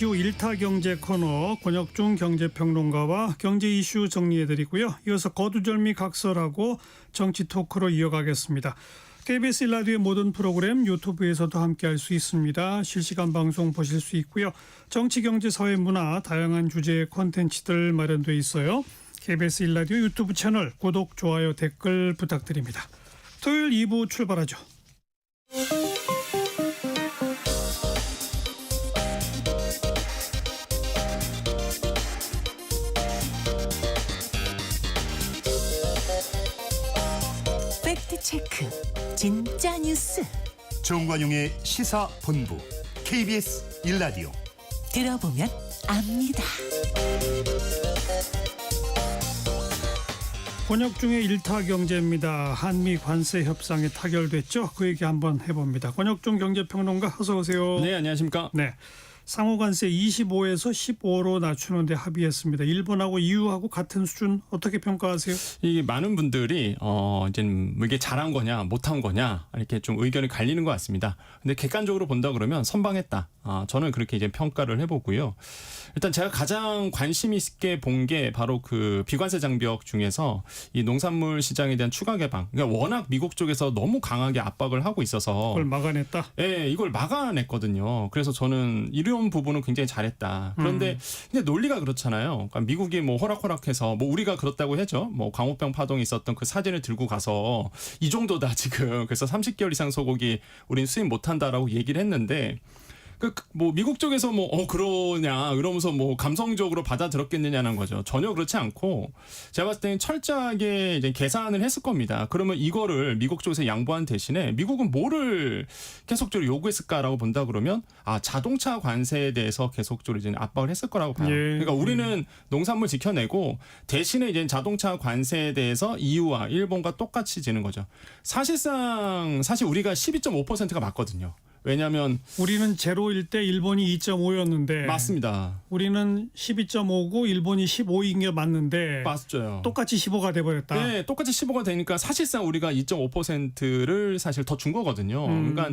주 1타 경제 코너 권혁중 경제평론가와 경제 이슈 정리해드리고요. 이어서 거두절미 각설하고 정치 토크로 이어가겠습니다. KBS 1라디오의 모든 프로그램 유튜브에서도 함께할 수 있습니다. 실시간 방송 보실 수 있고요. 정치, 경제, 사회, 문화 다양한 주제의 콘텐츠들 마련되어 있어요. KBS 1라디오 유튜브 채널 구독, 좋아요, 댓글 부탁드립니다. 토요일 2부 출발하죠. 팩트체크 진짜 뉴스 정관용의 시사본부 KBS 1라디오 들어보면 압니다. 권혁중의 1타 경제입니다. 한미 관세 협상이 타결됐죠. 그 얘기 한번 해봅니다. 권혁중 경제평론가 어서 오세요. 네, 안녕하십니까. 네, 상호관세 25에서 15로 낮추는 데 합의했습니다. 일본하고 EU하고 같은 수준 어떻게 평가하세요? 이 많은 분들이 이제 이게 잘한 거냐 못한 거냐 이렇게 좀 의견이 갈리는 것 같습니다. 근데 객관적으로 본다 그러면 선방했다. 저는 그렇게 이제 평가를 해보고요. 일단 제가 가장 관심 있게 본 게 바로 그 비관세 장벽 중에서 이 농산물 시장에 대한 추가 개방. 그러니까 워낙 미국 쪽에서 너무 강하게 압박을 하고 있어서 그걸 막아냈다. 네, 이걸 막아냈거든요. 그래서 저는 이런 부분은 굉장히 잘했다. 그런데 근데 논리가 그렇잖아요. 그러니까 미국이 뭐 호락호락해서 뭐 우리가 그렇다고 했죠. 뭐 광우병 파동이 있었던 그 사진을 들고 가서 이 정도다 지금. 그래서 30개월 이상 소고기 우린 수입 못한다라고 얘기를 했는데. 뭐 미국 쪽에서 뭐 그러냐 이러면서 뭐 감성적으로 받아들였겠느냐는 거죠. 전혀 그렇지 않고 제가 봤을 때는 철저하게 이제 계산을 했을 겁니다. 그러면 이거를 미국 쪽에서 양보한 대신에 미국은 뭐를 계속적으로 요구했을까라고 본다 그러면 자동차 관세에 대해서 계속적으로 이제 압박을 했을 거라고 봐요. 그러니까 우리는 농산물 지켜내고 대신에 이제 자동차 관세에 대해서 EU와 일본과 똑같이 지는 거죠. 사실 우리가 12.5%가 맞거든요. 왜냐하면 우리는 제로일 때 일본이 2.5였는데 맞습니다. 우리는 12.5고 일본이 15인 게 맞는데 맞죠. 똑같이 15가 돼버렸다. 네, 똑같이 15가 되니까 사실상 우리가 2.5%를 사실 더 준 거거든요. 그러니까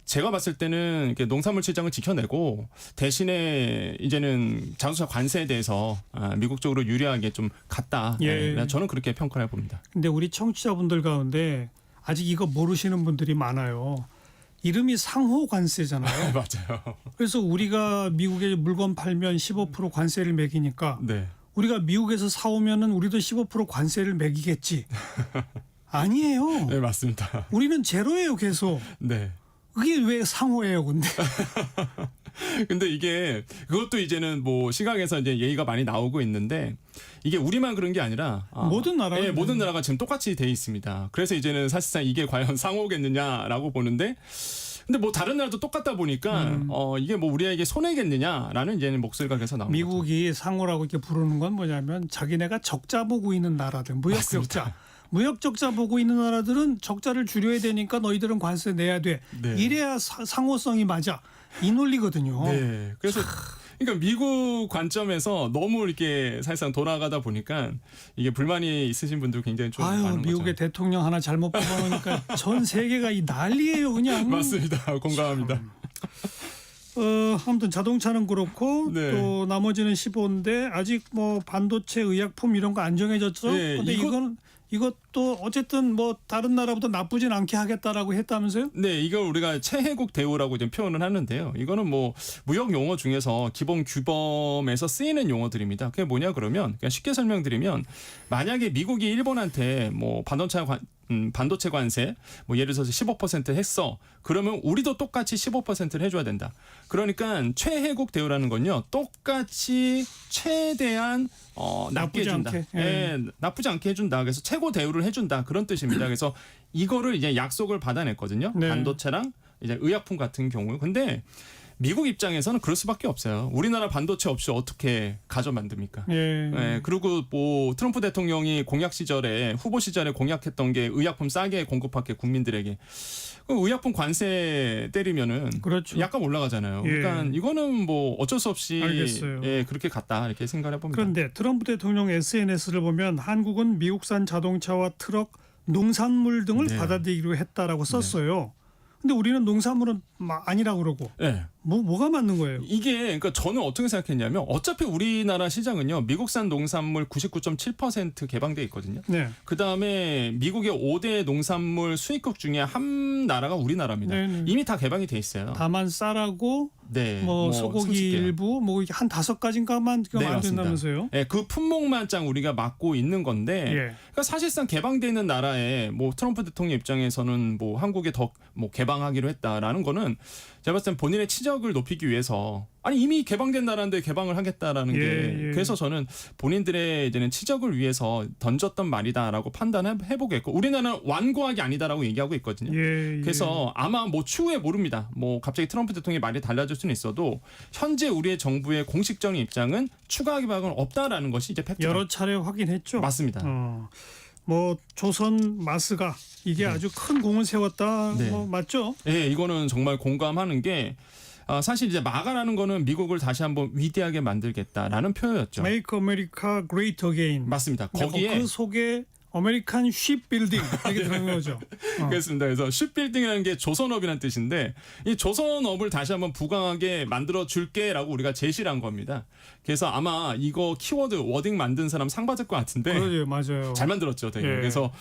제가 봤을 때는 이렇게 농산물 시장을 지켜내고 대신에 이제는 자동차 관세에 대해서 미국 쪽으로 유리하게 좀 갔다. 예. 네, 저는 그렇게 평가를 해봅니다. 근데 우리 청취자분들 가운데 아직 이거 모르시는 분들이 많아요. 이름이 상호관세잖아요. 맞아요. 그래서 우리가 미국에 물건 팔면 15% 관세를 매기니까 네. 우리가 미국에서 사오면은 우리도 15% 관세를 매기겠지. 아니에요. 네, 맞습니다. 우리는 제로예요, 계속. 네. 그게 왜 상호예요, 근데? 근데 이게 그것도 이제는 뭐 시각에서 이제 얘기가 많이 나오고 있는데 이게 우리만 그런 게 아니라 모든 나라가 네, 모든 나라가 지금 똑같이 돼 있습니다. 그래서 이제는 사실상 이게 과연 상호겠느냐라고 보는데 근데 뭐 다른 나라도 똑같다 보니까 이게 뭐 우리에게 손해겠느냐라는 이제는 목소리가 계속 나오는 거죠. 미국이 상호라고 이렇게 부르는 건 뭐냐면 자기네가 적자 보고 있는 나라들, 무역 적자. 무역 적자 보고 있는 나라들은 적자를 줄여야 되니까 너희들은 관세 내야 돼. 네. 이래야 상호성이 맞아. 이 논리거든요. 네. 그래서 그러니까 미국 관점에서 너무 이렇게 사실상 돌아가다 보니까 이게 불만이 있으신 분들 굉장히 좀 많은 미국의 거죠. 대통령 하나 잘못 뽑아놓으니까 전 세계가 이 난리예요, 그냥. 맞습니다. 공감합니다. 아무튼 자동차는 그렇고 네. 또 나머지는 15인데 아직 뭐 반도체, 의약품 이런 거 안 정해졌죠. 네, 근데 이것도 어쨌든 뭐 다른 나라보다 나쁘진 않게 하겠다라고 했다면서요? 네, 이걸 우리가 최혜국 대우라고 좀 표현을 하는데요. 이거는 뭐 무역 용어 중에서 기본 규범에서 쓰이는 용어들입니다. 그게 뭐냐 그러면 그냥 쉽게 설명드리면 만약에 미국이 일본한테 뭐 반도체 관세 뭐 예를 들어서 15% 했어. 그러면 우리도 똑같이 15%를 해줘야 된다. 그러니까 최혜국 대우라는 건요. 똑같이 최대한 낮게 해준다. 나쁘지 않게 해준다. 그래서 최고 대우를 해준다. 그런 뜻입니다. 그래서 이거를 이제 약속을 받아냈거든요. 네. 반도체랑 이제 의약품 같은 경우. 근데 미국 입장에서는 그럴 수밖에 없어요. 우리나라 반도체 없이 어떻게 가져 만듭니까? 예. 그리고 뭐 트럼프 대통령이 공약 시절에 후보 시절에 공약했던 게 의약품 싸게 공급할게 국민들에게. 의약품 관세 때리면은 그렇죠. 약간 올라가잖아요. 예. 그러니까 이거는 뭐 어쩔 수 없이 알겠어요. 그렇게 갔다 이렇게 생각을 해봅니다. 그런데 트럼프 대통령 SNS를 보면 한국은 미국산 자동차와 트럭, 농산물 등을 네. 받아들이기로 했다라고 썼어요. 근데 우리는 농산물은 아니라고 그러고 네. 뭐가 맞는 거예요? 이게 그러니까 저는 어떻게 생각했냐면 어차피 우리나라 시장은요. 미국산 농산물 99.7% 개방돼 있거든요. 네. 그다음에 미국의 5대 농산물 수입국 중에 한 나라가 우리나라입니다. 네네. 이미 다 개방이 돼 있어요. 다만 쌀하고 네. 뭐 소고기 손쉽게. 일부 뭐 한 5가지인가만 네, 안 맞습니다. 된다면서요? 예, 그 품목만 짱 우리가 맡고 있는 건데 예. 그러니까 사실상 개방돼 있는 나라에 뭐 트럼프 대통령 입장에서는 뭐 한국에 더 뭐 개방하기로 했다라는 거는 제가 봤을 땐 본인의 치적을 높이기 위해서 아니 이미 개방된 나라인데 개방을 하겠다라는 예, 게 예. 그래서 저는 본인들의 이제는 치적을 위해서 던졌던 말이다라고 판단해 보겠고 우리나라는 완고하게 아니다라고 얘기하고 있거든요. 예, 예. 그래서 아마 뭐 추후에 모릅니다. 뭐 갑자기 트럼프 대통령이 말이 달라질 수는 있어도 현재 우리의 정부의 공식적인 입장은 추가 개방은 없다라는 것이 이제 팩트다. 여러 차례 확인했죠. 맞습니다. 뭐 조선 마스가 이게 아주 큰 공을 세웠다. 네. 뭐 맞죠? 예, 이거는 정말 공감하는 게 사실 이제 마가라는 거는 미국을 다시 한번 위대하게 만들겠다라는 표현이었죠. Make America Great Again. 맞습니다. 근데 거기에 그 속에 아메리칸 쉽빌딩 이렇게 들어간 거죠. 그렇습니다. 그래서 슈빌딩이라는 게 조선업이라는 뜻인데 이 조선업을 다시 한번 부강하게 만들어 줄게라고 우리가 제시를 한 겁니다. 그래서 아마 이거 키워드 워딩 만든 사람 상 받을 것 같은데 그러죠, 맞아요. 잘 만들었죠, 되게. 예. 그래서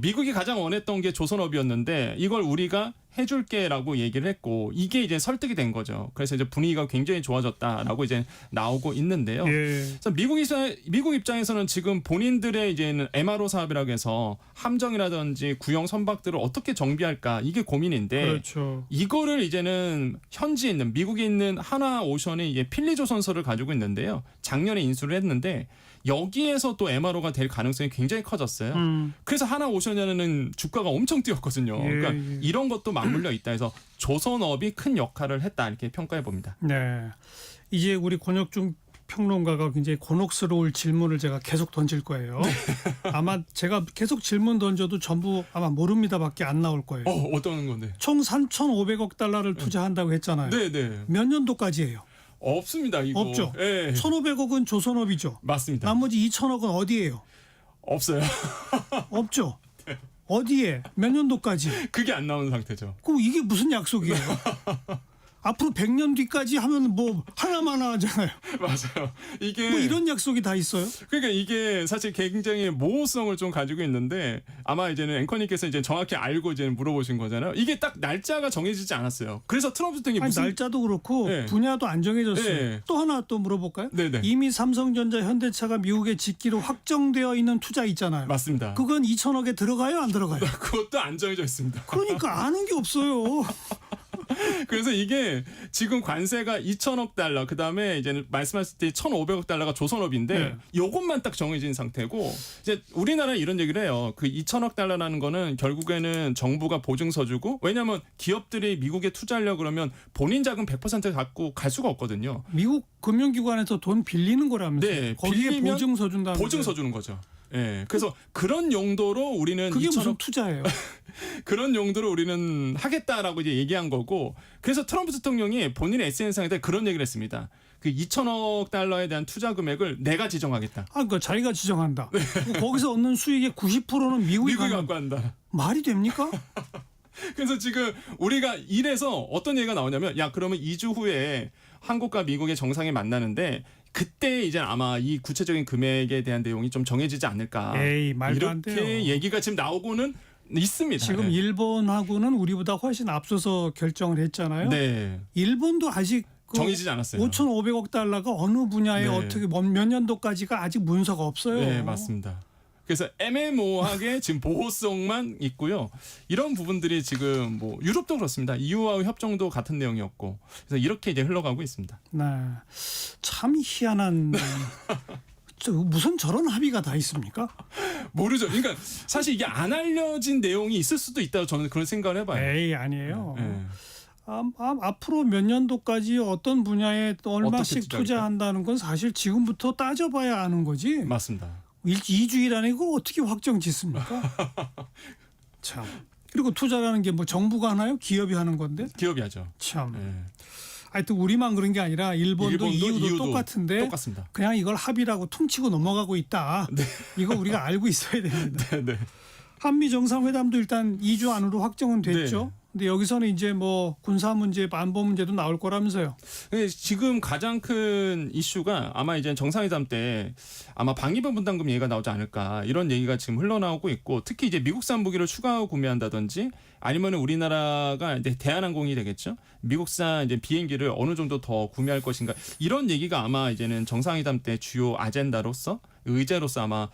미국이 가장 원했던 게 조선업이었는데 이걸 우리가 해줄게라고 얘기를 했고 이게 이제 설득이 된 거죠. 그래서 이제 분위기가 굉장히 좋아졌다라고 이제 나오고 있는데요. 예. 그래서 미국 입장에서는 지금 본인들의 이제는 MRO 사업이라고 해서 함정이라든지 구형 선박들을 어떻게 정비할까 이게 고민인데 그렇죠. 이거를 이제는 현지에 있는 미국에 있는 하나오션이 이게 필리조선소를 가지고 있는데요. 작년에 인수를 했는데 여기에서 또 MRO가 될 가능성이 굉장히 커졌어요. 그래서 하나오션이라는 주가가 엄청 뛰었거든요. 예, 그러니까 예. 이런 것도 맞물려 있다 해서 조선업이 큰 역할을 했다 이렇게 평가해 봅니다. 네. 이제 우리 권혁중 평론가가 굉장히 곤혹스러울 질문을 제가 계속 던질 거예요. 네. 아마 제가 계속 질문 던져도 전부 아마 모릅니다밖에 안 나올 거예요. 어떤 건데? 총 3,500억 달러를 투자한다고 했잖아요. 네네. 몇 년도까지예요? 없습니다. 이거. 없죠. 예. 1,500억은 조선업이죠. 맞습니다. 나머지 2,000억은 어디예요? 없어요. 없죠. 네. 어디에? 몇 년도까지? 그게 안 나오는 상태죠. 그 이게 무슨 약속이에요? 앞으로 100년 뒤까지 하면 뭐 하나만 하잖아요. 맞아요. 이게 뭐 이런 약속이 다 있어요? 그러니까 이게 사실 굉장히 모호성을 좀 가지고 있는데 아마 이제는 앵커님께서 이제 정확히 알고 이제 물어보신 거잖아요. 이게 딱 날짜가 정해지지 않았어요. 그래서 트럼프 대통령이 아니, 무슨 날짜도 그렇고 네. 분야도 안 정해졌어요. 네. 또 하나 또 물어볼까요? 네네. 이미 삼성전자, 현대차가 미국에 짓기로 확정되어 있는 투자 있잖아요. 맞습니다. 그건 2,000억에 들어가요, 안 들어가요? 그것도 안 정해져 있습니다. 그러니까 아는 게 없어요. 그래서 이게 지금 관세가 2천억 달러, 그 다음에 이제는 말씀하실 때 1,500억 달러가 조선업인데 네. 요것만 딱 정해진 상태고 이제 우리나라 이런 얘기를 해요. 그 2천억 달러라는 거는 결국에는 정부가 보증서 주고 왜냐하면 기업들이 미국에 투자하려고 그러면 본인 자금 100% 갖고 갈 수가 없거든요. 미국 금융기관에서 돈 빌리는 거라면서요. 네, 거기에 빌리면 보증서 준다는 보증서 주는 거죠. 예. 그래서 그런 용도로 우리는 그게 2천억 무슨 투자예요? 그런 용도로 우리는 하겠다라고 이제 얘기한 거고 그래서 트럼프 대통령이 본인의 SNS상에 그런 얘기를 했습니다. 그 2천억 달러에 대한 투자 금액을 내가 지정하겠다. 그러니까 자기가 지정한다. 거기서 얻는 수익의 90%는 미국이 미국이 갖는 갖고 한다. 말이 됩니까? 그래서 지금 우리가 이래서 어떤 얘기가 나오냐면 야 그러면 2주 후에 한국과 미국의 정상이 만나는데 그때 이제 아마 이 구체적인 금액에 대한 내용이 좀 정해지지 않을까. 에이, 말도 안 돼요. 이렇게 얘기가 지금 나오고는 있습니다. 지금 네. 일본하고는 우리보다 훨씬 앞서서 결정을 했잖아요. 네. 일본도 아직 그 정해지지 않았어요. 5,500억 달러가 어느 분야에 네. 어떻게 몇 년도까지가 아직 문서가 없어요. 네, 맞습니다. 그래서 애매모호하게 지금 보호성만 있고요. 이런 부분들이 지금 뭐 유럽도 그렇습니다. EU와 협정도 같은 내용이었고 그래서 이렇게 이제 흘러가고 있습니다. 네. 참 희한한 무슨 저런 합의가 다 있습니까? 모르죠. 그러니까 사실 이게 안 알려진 내용이 있을 수도 있다고 저는 그런 생각을 해봐요. 에이, 아니에요. 네. 앞으로 몇 년도까지 어떤 분야에 또 얼마씩 어떻게 투자한다는 건 사실 지금부터 따져봐야 아는 거지. 맞습니다. 2주일안에 그걸 어떻게 확정 짓습니까? 참. 그리고 투자라는 게 뭐 정부가 하나요? 기업이 하는 건데? 기업이 하죠. 참. 네. 하여튼 우리만 그런 게 아니라 일본도 EU도 똑같은데 똑같습니다. 그냥 이걸 합의라고 퉁치고 넘어가고 있다. 네. 이거 우리가 알고 있어야 됩니다. 네, 네. 한미 정상회담도 일단 2주 안으로 확정은 됐죠. 근데 여기서는 이제 뭐 군사 문제, 안보 문제도 나올 거라면서요. 근데 지금 가장 큰 이슈가 아마 이제 정상회담 때 아마 방위비 분담금 얘기가 나오지 않을까 이런 얘기가 지금 흘러나오고 있고 특히 이제 미국산 무기를 추가 구매한다든지 아니면 우리나라가 이제 대한항공이 되겠죠. 미국산 이제 비행기를 어느 정도 더 구매할 것인가 이런 얘기가 아마 이제는 정상회담 때 주요 아젠다로서 의제로서 아마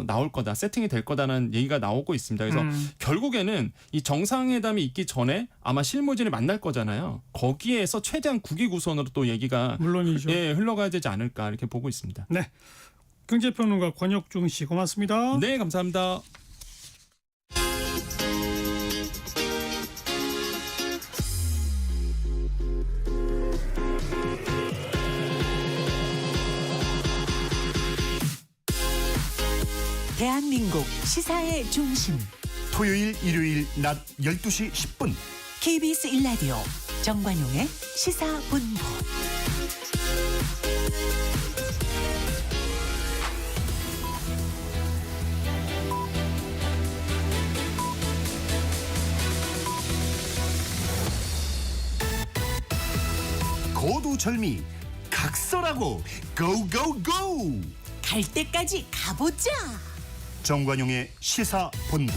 나올 거다, 세팅이 될 거다라는 얘기가 나오고 있습니다. 그래서 결국에는 이 정상회담이 있기 전에 아마 실무진을 만날 거잖아요. 거기에서 최대한 국익 우선으로 또 얘기가 물론이죠. 예, 흘러가야 되지 않을까 이렇게 보고 있습니다. 네, 경제평론가 권혁중 씨 고맙습니다. 네, 감사합니다. 대한민국 시사의 중심 토요일 일요일 낮 12시 10분 KBS 1라디오 정관용의 시사본부. 고두절미 각설하고 고고고 갈 때까지 가보자. 정관용의 시사본부.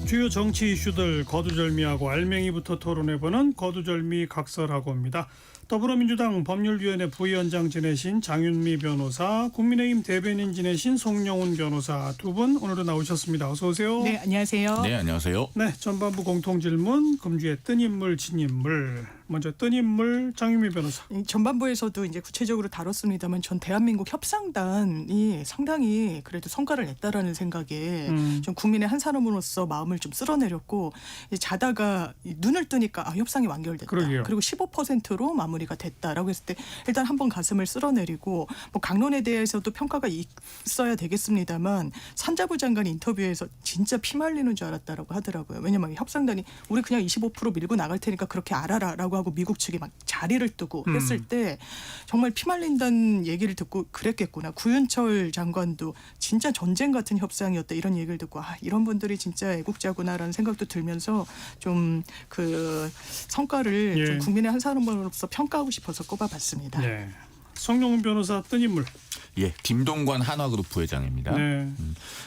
주요 정치 이슈들 거두절미하고 알맹이부터 토론해보는 거두절미 각설하고입니다. 더불어민주당 법률위원회 부위원장 지내신 장윤미 변호사, 국민의힘 대변인 지내신 송영훈 변호사 두 분 오늘도 나오셨습니다. 어서 오세요. 네, 안녕하세요. 네, 안녕하세요. 네, 전반부 공통질문, 금주의 뜬 인물, 진 인물. 먼저 뜬 인물 장윤미 변호사. 전반부에서도 이제 구체적으로 다뤘습니다만 전 대한민국 협상단이 상당히 그래도 성과를 냈다라는 생각에 좀 국민의 한 사람으로서 마음을 좀 쓸어내렸고 자다가 눈을 뜨니까 협상이 완결됐다. 그러게요. 그리고 15%로 마무리가 됐다라고 했을 때 일단 한번 가슴을 쓸어내리고 뭐 강론에 대해서도 평가가 있어야 되겠습니다만 산자부 장관 인터뷰에서 진짜 피 말리는 줄 알았다라고 하더라고요. 왜냐면 협상단이 우리 그냥 25% 밀고 나갈 테니까 그렇게 알아라라고 하고 미국 측이 막 자리를 뜨고 했을 때 정말 피 말린다는 얘기를 듣고 그랬겠구나. 구윤철 장관도 진짜 전쟁 같은 협상이었다 이런 얘기를 듣고 이런 분들이 진짜 애국자구나라는 생각도 들면서 좀 그 성과를 예. 좀 국민의 한 사람으로서 평가하고 싶어서 꼽아봤습니다. 네. 송영훈 변호사 뜬 인물. 예, 김동관 한화그룹 부회장입니다. 네.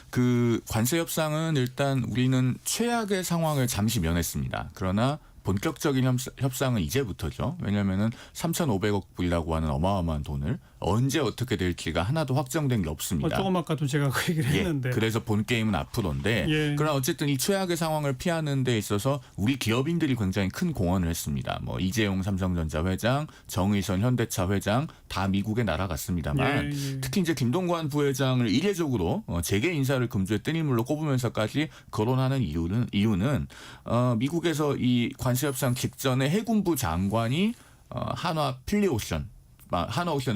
그 관세 협상은 일단 우리는 최악의 상황을 잠시 면했습니다. 그러나 본격적인 협상은 이제부터죠. 왜냐하면은 3,500억 불이라고 하는 어마어마한 돈을 언제 어떻게 될지가 하나도 확정된 게 없습니다. 조금 아까도 제가 그 얘기를 했는데. 그래서 본 게임은 앞으로인데 예. 그러나 어쨌든 이 최악의 상황을 피하는 데 있어서 우리 기업인들이 굉장히 큰 공헌을 했습니다. 뭐 이재용 삼성전자 회장, 정의선 현대차 회장 다 미국에 날아갔습니다만 예. 특히 이제 김동관 부회장을 이례적으로 재계 인사를 금주의 뜬 인물로 꼽으면서까지 거론하는 이유는 미국에서 이 관세 협상 직전에 해군부 장관이 한화 필리오션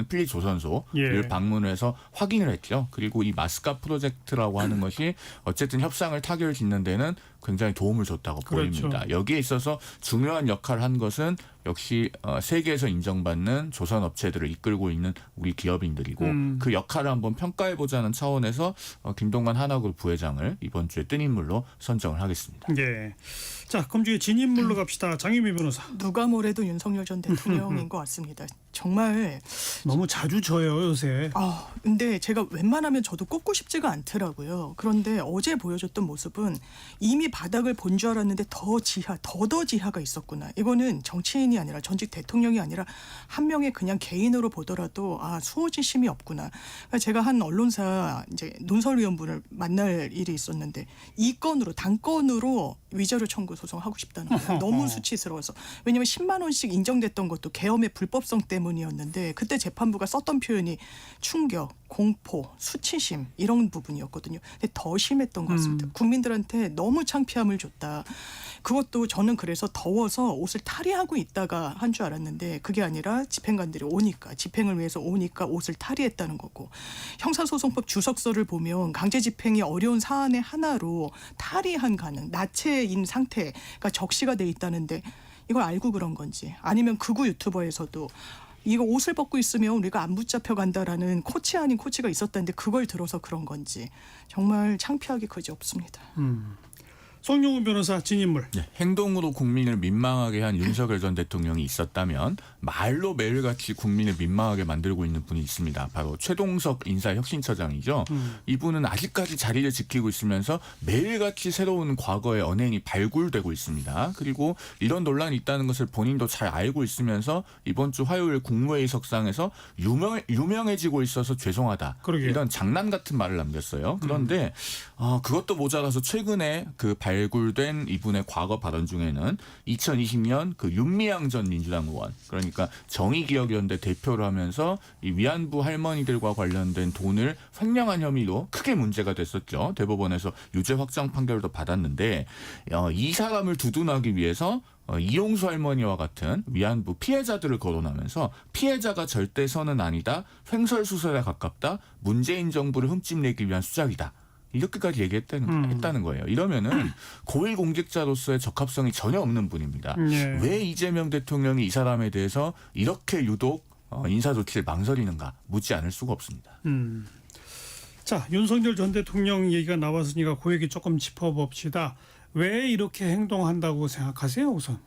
필리조선소를 예. 방문해서 확인을 했죠. 그리고 이 마스카 프로젝트라고 하는 것이 어쨌든 협상을 타결 짓는 데는 굉장히 도움을 줬다고 그렇죠. 보입니다. 여기에 있어서 중요한 역할을 한 것은 역시 세계에서 인정받는 조선 업체들을 이끌고 있는 우리 기업인들이고 그 역할을 한번 평가해보자는 차원에서 김동관 한화그룹 부회장을 이번 주에 뜬 인물로 선정을 하겠습니다. 예. 자, 금주의 진 인물로 갑시다. 장윤미 변호사. 누가 뭐래도 윤석열 전 대통령인 것 같습니다. 정말 너무 자주 져요 요새. 근데 제가 웬만하면 저도 꼽고 싶지가 않더라고요. 그런데 어제 보여줬던 모습은 이미 바닥을 본 줄 알았는데 더 지하가 있었구나. 이거는 정치인이 아니라 전직 대통령이 아니라 한 명의 그냥 개인으로 보더라도 수호지심이 없구나. 그러니까 제가 한 언론사 이제 논설위원분을 만날 일이 있었는데 이 건으로 단건으로 위자료 청구 소송하고 싶다는 거예요. 너무 수치스러워서. 왜냐하면 10만 원씩 인정됐던 것도 계엄의 불법성 때문이었는데 그때 재판부가 썼던 표현이 충격, 공포, 수치심 이런 부분이었거든요. 근데 더 심했던 것 같습니다. 국민들한테 너무 창피함을 줬다. 그것도 저는 그래서 더워서 옷을 탈의하고 있다가 한 줄 알았는데 그게 아니라 집행관들이 오니까 집행을 위해서 오니까 옷을 탈의했다는 거고 형사소송법 주석서를 보면 강제 집행이 어려운 사안의 하나로 탈의한 가능 나체인 상태가 적시가 돼 있다는데 이걸 알고 그런 건지 아니면 극우 유튜버에서도 이거 옷을 벗고 있으면 우리가 안 붙잡혀 간다라는 코치 아닌 코치가 있었다는데 그걸 들어서 그런 건지 정말 창피하기 그지없습니다. 송영훈 변호사 진인물. 네, 행동으로 국민을 민망하게 한 윤석열 전 대통령이 있었다면 말로 매일같이 국민을 민망하게 만들고 있는 분이 있습니다. 바로 최동석 인사혁신처장이죠. 이분은 아직까지 자리를 지키고 있으면서 매일같이 새로운 과거의 언행이 발굴되고 있습니다. 그리고 이런 논란이 있다는 것을 본인도 잘 알고 있으면서 이번 주 화요일 국무회의 석상에서 유명해지고 있어서 죄송하다. 그러게요. 이런 장난 같은 말을 남겼어요. 그런데 그것도 모자라서 최근에 그 발굴된 이분의 과거 발언 중에는 2020년 그 윤미향 전 민주당 의원, 그러니까 정의기억연대 대표를 하면서 이 위안부 할머니들과 관련된 돈을 횡령한 혐의로 크게 문제가 됐었죠. 대법원에서 유죄 확정 판결도 받았는데 이 사람을 두둔하기 위해서 이용수 할머니와 같은 위안부 피해자들을 거론하면서 피해자가 절대 선은 아니다, 횡설수설에 가깝다, 문재인 정부를 흠집내기 위한 수작이다. 이렇게까지 했다는 거예요. 이러면은 고위공직자로서의 적합성이 전혀 없는 분입니다. 예. 왜 이재명 대통령이 이 사람에 대해서 이렇게 유독 인사 조치를 망설이는가 묻지 않을 수가 없습니다. 자, 윤석열 전 대통령 얘기가 나왔으니까 그 얘기 조금 짚어봅시다. 왜 이렇게 행동한다고 생각하세요, 우선?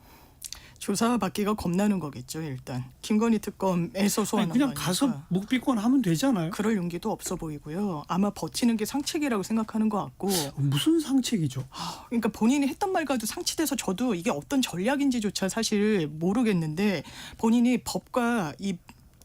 조사받기가 겁나는 거겠죠. 일단 김건희 특검에서 소환한 그냥 거니까. 가서 묵비권 하면 되잖아요. 그럴 용기도 없어 보이고요. 아마 버티는 게 상책이라고 생각하는 것 같고. 무슨 상책이죠? 그러니까 본인이 했던 말과도 상치돼서 저도 이게 어떤 전략인지조차 사실 모르겠는데 본인이 법과 이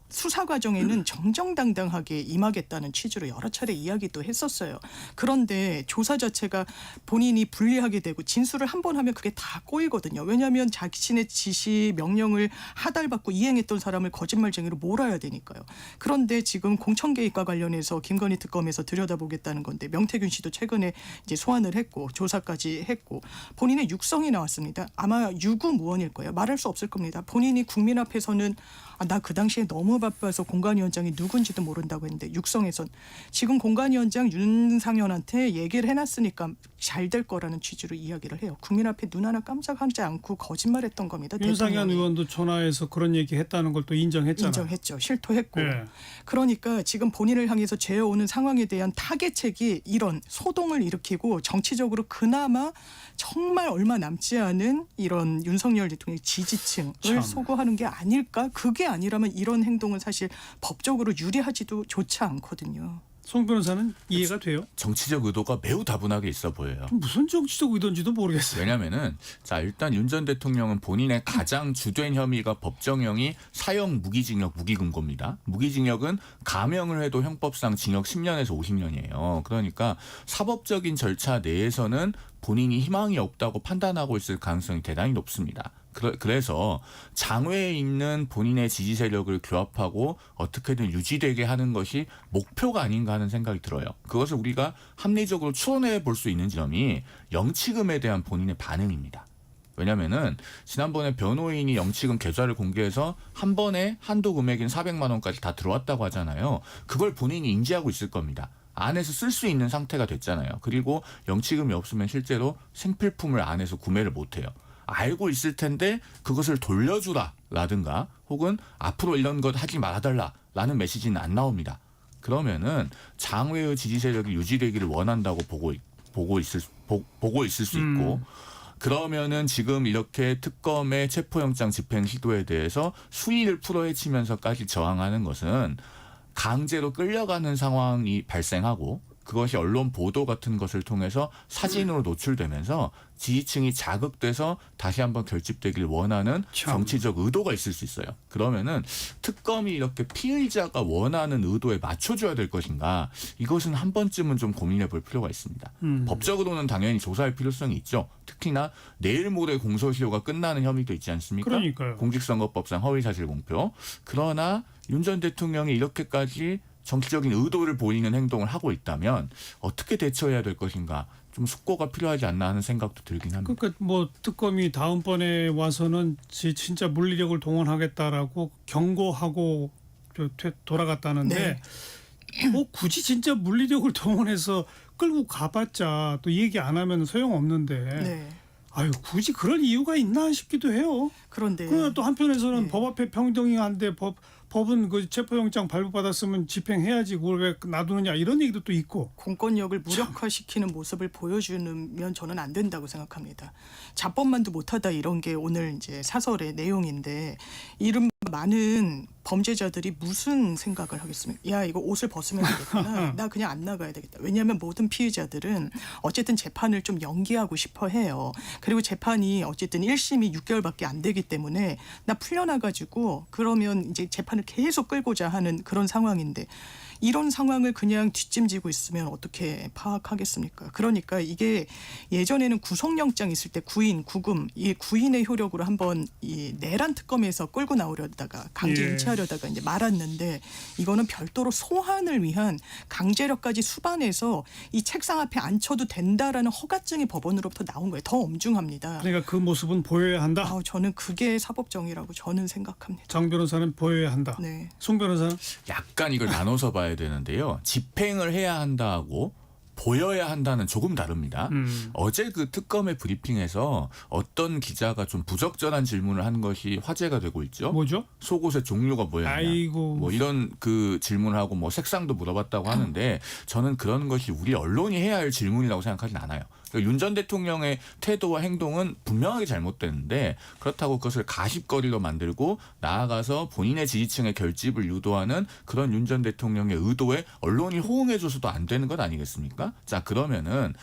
수사 과정에는 정정당당하게 임하겠다는 취지로 여러 차례 이야기도 했었어요. 그런데 조사 자체가 본인이 불리하게 되고 진술을 한 번 하면 그게 다 꼬이거든요. 왜냐하면 자신의 지시 명령을 하달받고 이행했던 사람을 거짓말쟁이로 몰아야 되니까요. 그런데 지금 공천 개입과 관련해서 김건희 특검에서 들여다보겠다는 건데 명태균 씨도 최근에 이제 소환을 했고 조사까지 했고 본인의 육성이 나왔습니다. 아마 유구무원일 거예요. 말할 수 없을 겁니다. 본인이 국민 앞에서는 나 그 당시에 너무 바빠서 공관위원장이 누군지도 모른다고 했는데 육성에선 지금 공관위원장 윤상현한테 얘기를 해놨으니까 잘 될 거라는 취지로 이야기를 해요. 국민 앞에 눈 하나 깜짝하지 않고 거짓말했던 겁니다. 윤상현 대통령이. 의원도 전화해서 그런 얘기 했다는 걸 또 인정했잖아요. 인정했죠. 실토했고. 예. 그러니까 지금 본인을 향해서 죄어오는 상황에 대한 타개책이 이런 소동을 일으키고 정치적으로 그나마 정말 얼마 남지 않은 이런 윤석열 대통령의 지지층을 참. 소구하는 게 아닐까? 그게 아니라면 이런 행동은 사실 법적으로 유리하지도 좋지 않거든요. 송 변호사는 이해가 돼요? 정치적 의도가 매우 다분하게 있어 보여요. 무슨 정치적 의도인지도 모르겠어요. 왜냐하면은 자 일단 윤 전 대통령은 본인의 가장 주된 혐의가 법정형이 사형 무기징역 무기금고입니다. 무기징역은 감형을 해도 형법상 징역 10년에서 50년이에요. 그러니까 사법적인 절차 내에서는 본인이 희망이 없다고 판단하고 있을 가능성이 대단히 높습니다. 그래서 장외에 있는 본인의 지지 세력을 규합하고 어떻게든 유지되게 하는 것이 목표가 아닌가 하는 생각이 들어요. 그것을 우리가 합리적으로 추론해 볼 수 있는 점이 영치금에 대한 본인의 반응입니다. 왜냐하면은 지난번에 변호인이 영치금 계좌를 공개해서 한 번에 한도 금액인 400만 원까지 다 들어왔다고 하잖아요. 그걸 본인이 인지하고 있을 겁니다. 안에서 쓸 수 있는 상태가 됐잖아요. 그리고 영치금이 없으면 실제로 생필품을 안에서 구매를 못해요. 알고 있을 텐데 그것을 돌려주라라든가 혹은 앞으로 이런 것 하지 말아달라라는 메시지는 안 나옵니다. 그러면은 장외의 지지 세력이 유지되기를 원한다고 보고 있을 수 있고 그러면은 지금 이렇게 특검의 체포영장 집행 시도에 대해서 수위를 풀어헤치면서까지 저항하는 것은 강제로 끌려가는 상황이 발생하고 그것이 언론 보도 같은 것을 통해서 사진으로 노출되면서 지지층이 자극돼서 다시 한번 결집되길 원하는 참. 정치적 의도가 있을 수 있어요. 그러면은 특검이 이렇게 피의자가 원하는 의도에 맞춰줘야 될 것인가 이것은 한 번쯤은 좀 고민해 볼 필요가 있습니다. 법적으로는 당연히 조사할 필요성이 있죠. 특히나 내일 모레 공소시효가 끝나는 혐의도 있지 않습니까? 그러니까요. 공직선거법상 허위사실 공표. 그러나 윤 전 대통령이 이렇게까지 정치적인 의도를 보이는 행동을 하고 있다면 어떻게 대처해야 될 것인가 좀 숙고가 필요하지 않나 하는 생각도 들긴 합니다. 그러니까 뭐 특검이 다음번에 와서는 진짜 물리력을 동원하겠다라고 경고하고 돌아갔다는데 뭐 굳이 진짜 물리력을 동원해서 끌고 가봤자 또 얘기 안 하면 소용없는데 네. 아유 굳이 그럴 이유가 있나 싶기도 해요. 그런데 그러나 또 한편에서는 네. 법 앞에 평등한데 법은 그 체포영장 발부받았으면 집행해야지 그걸 왜 놔두느냐 이런 얘기도 또 있고. 공권력을 무력화시키는 모습을 보여주면 저는 안 된다고 생각합니다. 자법만도 못하다 이런 게 오늘 이제 사설의 내용인데 이른바 많은 범죄자들이 무슨 생각을 하겠습니까? 야 이거 옷을 벗으면 되겠구나. 나 그냥 안 나가야 되겠다. 왜냐하면 모든 피의자들은 어쨌든 재판을 좀 연기하고 싶어 해요. 그리고 재판이 어쨌든 1심이 6개월밖에 안 되기 때문에 나 풀려나가지고 그러면 이제 재판을 계속 끌고자 하는 그런 상황인데 이런 상황을 그냥 뒷짐지고 있으면 어떻게 파악하겠습니까? 그러니까 이게 예전에는 구속영장 있을 때 구인, 구금, 이 구인의 효력으로 한번 이 내란 특검에서 끌고 나오려다가 강제 예. 인치하려다가 이제 말았는데 이거는 별도로 소환을 위한 강제력까지 수반해서 이 책상 앞에 앉혀도 된다라는 허가증이 법원으로부터 나온 거예요. 더 엄중합니다. 그러니까 그 모습은 보여야 한다. 저는 그게 사법정의라고 저는 생각합니다. 장 변호사는 보여야 한다. 네. 송 변호사는 약간 이걸 나눠서 봐야 되는데요. 집행을 해야 한다고 보여야 한다는 조금 다릅니다. 어제 그 특검의 브리핑에서 어떤 기자가 좀 부적절한 질문을 한 것이 화제가 되고 있죠. 뭐죠? 속옷의 종류가 뭐였냐. 아이고. 뭐 이런 그 질문을 하고 뭐 색상도 물어봤다고 하는데 저는 그런 것이 우리 언론이 해야 할 질문이라고 생각하진 않아요. 윤 전 대통령의 태도와 행동은 분명하게 잘못됐는데 그렇다고 그것을 가십거리로 만들고 나아가서 본인의 지지층의 결집을 유도하는 그런 윤 전 대통령의 의도에 언론이 호응해줘서도 안 되는 것 아니겠습니까? 자 그러면은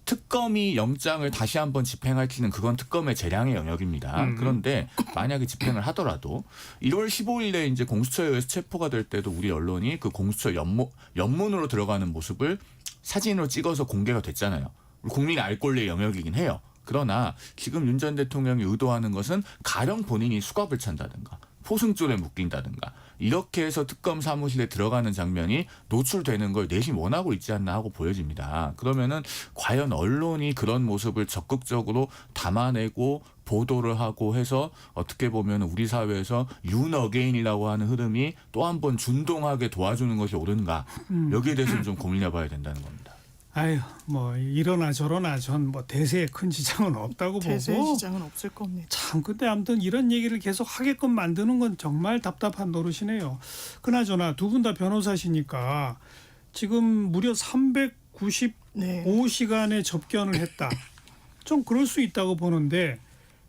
특검이 영장을 다시 한번 집행할지는 그건 특검의 재량의 영역입니다. 그런데 만약에 집행을 하더라도 1월 15일에 이제 공수처에 의해서 체포가 될 때도 우리 언론이 그 공수처 연문으로 들어가는 모습을 사진으로 찍어서 공개가 됐잖아요. 국민이 알 권리의 영역이긴 해요. 그러나 지금 윤 전 대통령이 의도하는 것은 가령 본인이 수갑을 찬다든가 포승줄에 묶인다든가 이렇게 해서 특검 사무실에 들어가는 장면이 노출되는 걸 내심 원하고 있지 않나 하고 보여집니다. 그러면은 과연 언론이 그런 모습을 적극적으로 담아내고 보도를 하고 해서 어떻게 보면 우리 사회에서 윤 어게인이라고 하는 흐름이 또 한 번 준동하게 도와주는 것이 옳은가 여기에 대해서는 좀 고민해봐야 된다는 겁니다. 아유 뭐 이러나 저러나 전 뭐 대세에 큰 지장은 없다고 대세 보고 시장은 없을 겁니다. 참 근데 아무튼 이런 얘기를 계속 하게끔 만드는 건 정말 답답한 노릇이네요. 그나저나 두 분 다 변호사시니까 지금 무려 395시간의 접견을 했다. 좀 그럴 수 있다고 보는데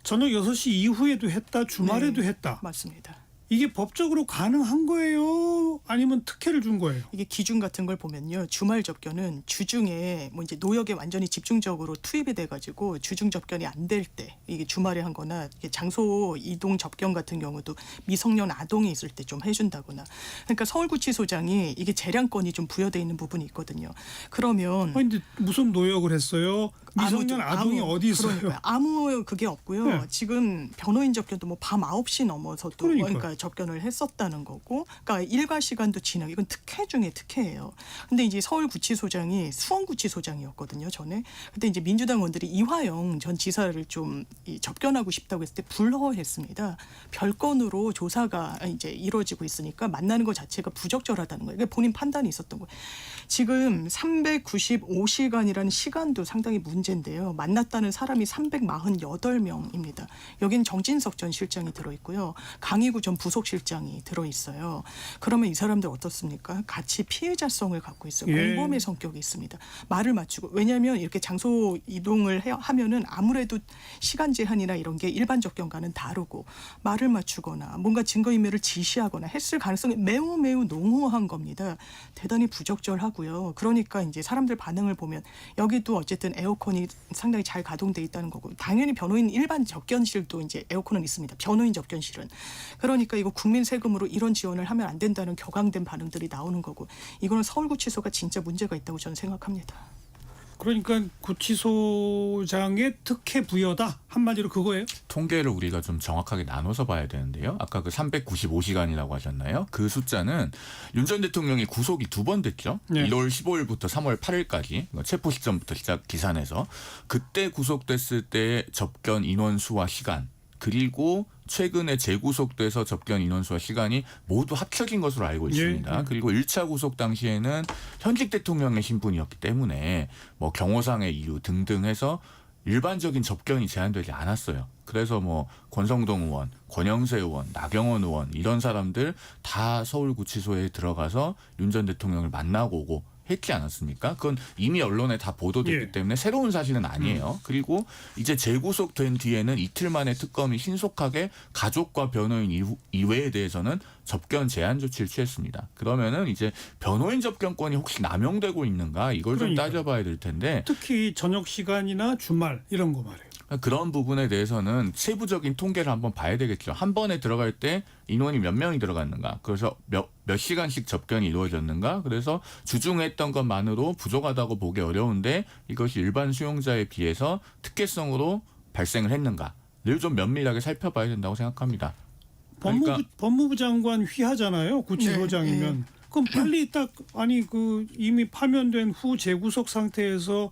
저녁 6시 이후에도 했다. 주말에도 네. 했다. 맞습니다. 이게 법적으로 가능한 거예요? 아니면 특혜를 준 거예요? 이게 기준 같은 걸 보면요. 주말 접견은 주중에 뭐 이제 노역에 완전히 집중적으로 투입이 돼가지고 주중 접견이 안 될 때 이게 주말에 한 거나 이게 장소 이동 접견 같은 경우도 미성년 아동이 있을 때 좀 해준다거나 그러니까 서울구치소장이 이게 재량권이 좀 부여돼 있는 부분이 있거든요. 그러면 아니 근데 무슨 노역을 했어요? 미성년 아동이 어디 있어요? 그러니까요. 아무 그게 없고요. 네. 지금 변호인 접견도 뭐 밤 9시 넘어서도 그러니까요. 그러니까 접견을 했었다는 거고 그러니까 일과 시간도 지나고 이건 특혜 중에 특혜예요. 근데 이제 서울구치소장이 수원구치소장이었거든요. 전에. 근데 이제 민주당 의원들이 이화영 전 지사를 좀 접견하고 싶다고 했을 때 불허했습니다. 별건으로 조사가 이제 이루어지고 있으니까 만나는 것 자체가 부적절하다는 거예요. 이게 본인 판단이 있었던 거예요. 지금 395시간이라는 시간도 상당히 문제인데요. 만났다는 사람이 348명입니다. 여기는 정진석 전 실장이 들어있고요. 강희구 전 부속실장이 들어있어요. 그러면 이 사람들 어떻습니까? 같이 피해자성을 갖고 있어요. 예. 공범의 성격이 있습니다. 말을 맞추고 왜냐하면 이렇게 장소 이동을 하면은 아무래도 시간 제한이나 이런 게 일반 접견과는 다르고 말을 맞추거나 뭔가 증거인멸을 지시하거나 했을 가능성이 매우 매우 농후한 겁니다. 대단히 부적절하고요. 그러니까 이제 사람들 반응을 보면 여기도 어쨌든 에어컨이 상당히 잘 가동돼 있다는 거고 당연히 변호인 일반 접견실도 이제 에어컨은 있습니다. 변호인 접견실은. 그러니까 이거 국민 세금으로 이런 지원을 하면 안 된다는 격앙된 반응들이 나오는 거고 이거는 서울구치소가 진짜 문제가 있다고 저는 생각합니다. 그러니까 구치소장의 특혜 부여다. 한마디로 그거예요? 통계를 우리가 좀 정확하게 나눠서 봐야 되는데요. 아까 그 395시간이라고 하셨나요? 그 숫자는 윤 전 대통령이 구속이 2번 됐죠. 네. 1월 15일부터 3월 8일까지 체포 시점부터 시작 기산해서 그때 구속됐을 때의 접견 인원수와 시간 그리고 최근에 재구속돼서 접견 인원수와 시간이 모두 합쳐진 것으로 알고 있습니다. 예. 그리고 1차 구속 당시에는 현직 대통령의 신분이었기 때문에 뭐 경호상의 이유 등등 해서 일반적인 접견이 제한되지 않았어요. 그래서 뭐 권성동 의원, 권영세 의원, 나경원 의원 이런 사람들 다 서울구치소에 들어가서 윤 전 대통령을 만나고 오고 했지 않았습니까? 그건 이미 언론에 다 보도됐기 예. 때문에 새로운 사실은 아니에요. 그리고 이제 재구속된 뒤에는 이틀 만에 특검이 신속하게 가족과 변호인 이외에 대해서는 접견 제한 조치를 취했습니다. 그러면은 이제 변호인 접견권이 혹시 남용되고 있는가 이걸 좀 그러니까요. 따져봐야 될 텐데 특히 저녁 시간이나 주말 이런 거 말이에요. 그런 부분에 대해서는 세부적인 통계를 한번 봐야 되겠죠. 한 번에 들어갈 때 인원이 몇 명이 들어갔는가. 그래서 몇 시간씩 접견이 이루어졌는가. 그래서 주중에 했던 것만으로 부족하다고 보기 어려운데 이것이 일반 수용자에 비해서 특혜성으로 발생을 했는가를 좀 면밀하게 살펴봐야 된다고 생각합니다. 그러니까 법무부 장관 휘하잖아요. 구치소장이면. 네. 그럼 빨리 딱 이미 파면된 후 재구속 상태에서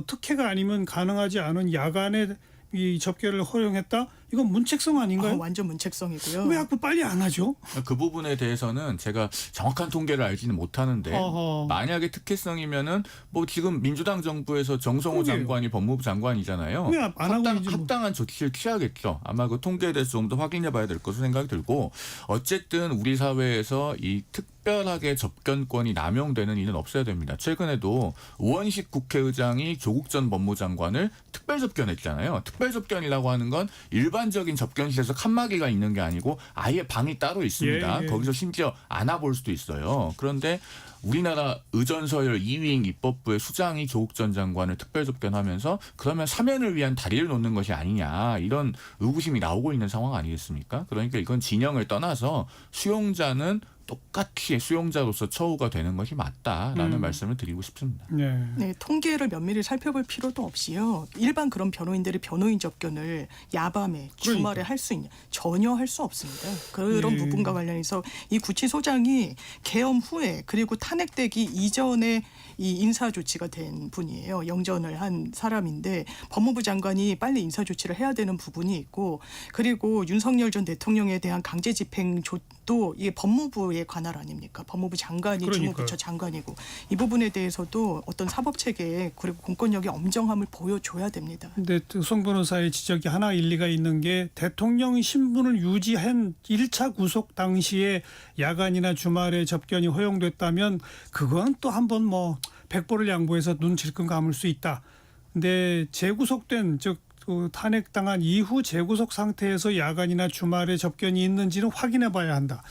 특혜가 아니면 가능하지 않은 야간에 이 접견을 허용했다? 이건 문책성 아닌가요? 완전 문책성이고요. 왜 자꾸 빨리 안 하죠? 그 부분에 대해서는 제가 정확한 통계를 알지는 못하는데 어허. 만약에 특혜성이면은 뭐 지금 민주당 정부에서 정성호 그러게요. 장관이 법무부 장관이잖아요. 왜 안 하고 있는지 합당한 조치를 취하겠죠. 아마 그 통계에 대해서 좀 더 확인해봐야 될 것으로 생각이 들고 어쨌든 우리 사회에서 이 특별하게 접견권이 남용되는 일은 없어야 됩니다. 최근에도 우원식 국회의장이 조국 전 법무장관을 특별 접견했잖아요. 특별 접견이라고 하는 건 일반적인 접견실에서 칸막이가 있는 게 아니고 아예 방이 따로 있습니다. 예. 거기서 심지어 안아볼 수도 있어요. 그런데 우리나라 의전서열 2위인 입법부의 수장이 조국 전 장관을 특별 접견하면서 그러면 사면을 위한 다리를 놓는 것이 아니냐 이런 의구심이 나오고 있는 상황 아니겠습니까? 그러니까 이건 진영을 떠나서 수용자는 똑같이 수용자로서 처우가 되는 것이 맞다라는 말씀을 드리고 싶습니다. 네. 네, 통계를 면밀히 살펴볼 필요도 없이요. 일반 그런 변호인들이 변호인 접견을 야밤에 주말에 할 수 있냐? 전혀 할 수 없습니다. 그런 예. 부분과 관련해서 이 구치소장이 계엄 후에 그리고 탄핵되기 이전에 이 인사 조치가 된 분이에요. 영전을 한 사람인데 법무부 장관이 빨리 인사 조치를 해야 되는 부분이 있고 그리고 윤석열 전 대통령에 대한 강제 집행도 이게 법무부의 관할 아닙니까? 법무부 장관이 그러니까요. 주무부처 장관이고 이 부분에 대해서도 어떤 사법 체계에 그리고 공권력의 엄정함을 보여줘야 됩니다. 근데 송 변호사의 지적이 하나 일리가 있는 게 대통령 신분을 유지한 1차 구속 당시에 야간이나 주말에 접견이 허용됐다면 그건 또 한번 뭐 백보를 양보해서 눈 질끈 감을 수 있다. 근데 재구속된 탄핵당한 이후 재구속 상태에서 야간이나 주말에 접견이 있는지는 확인해 봐야 한다.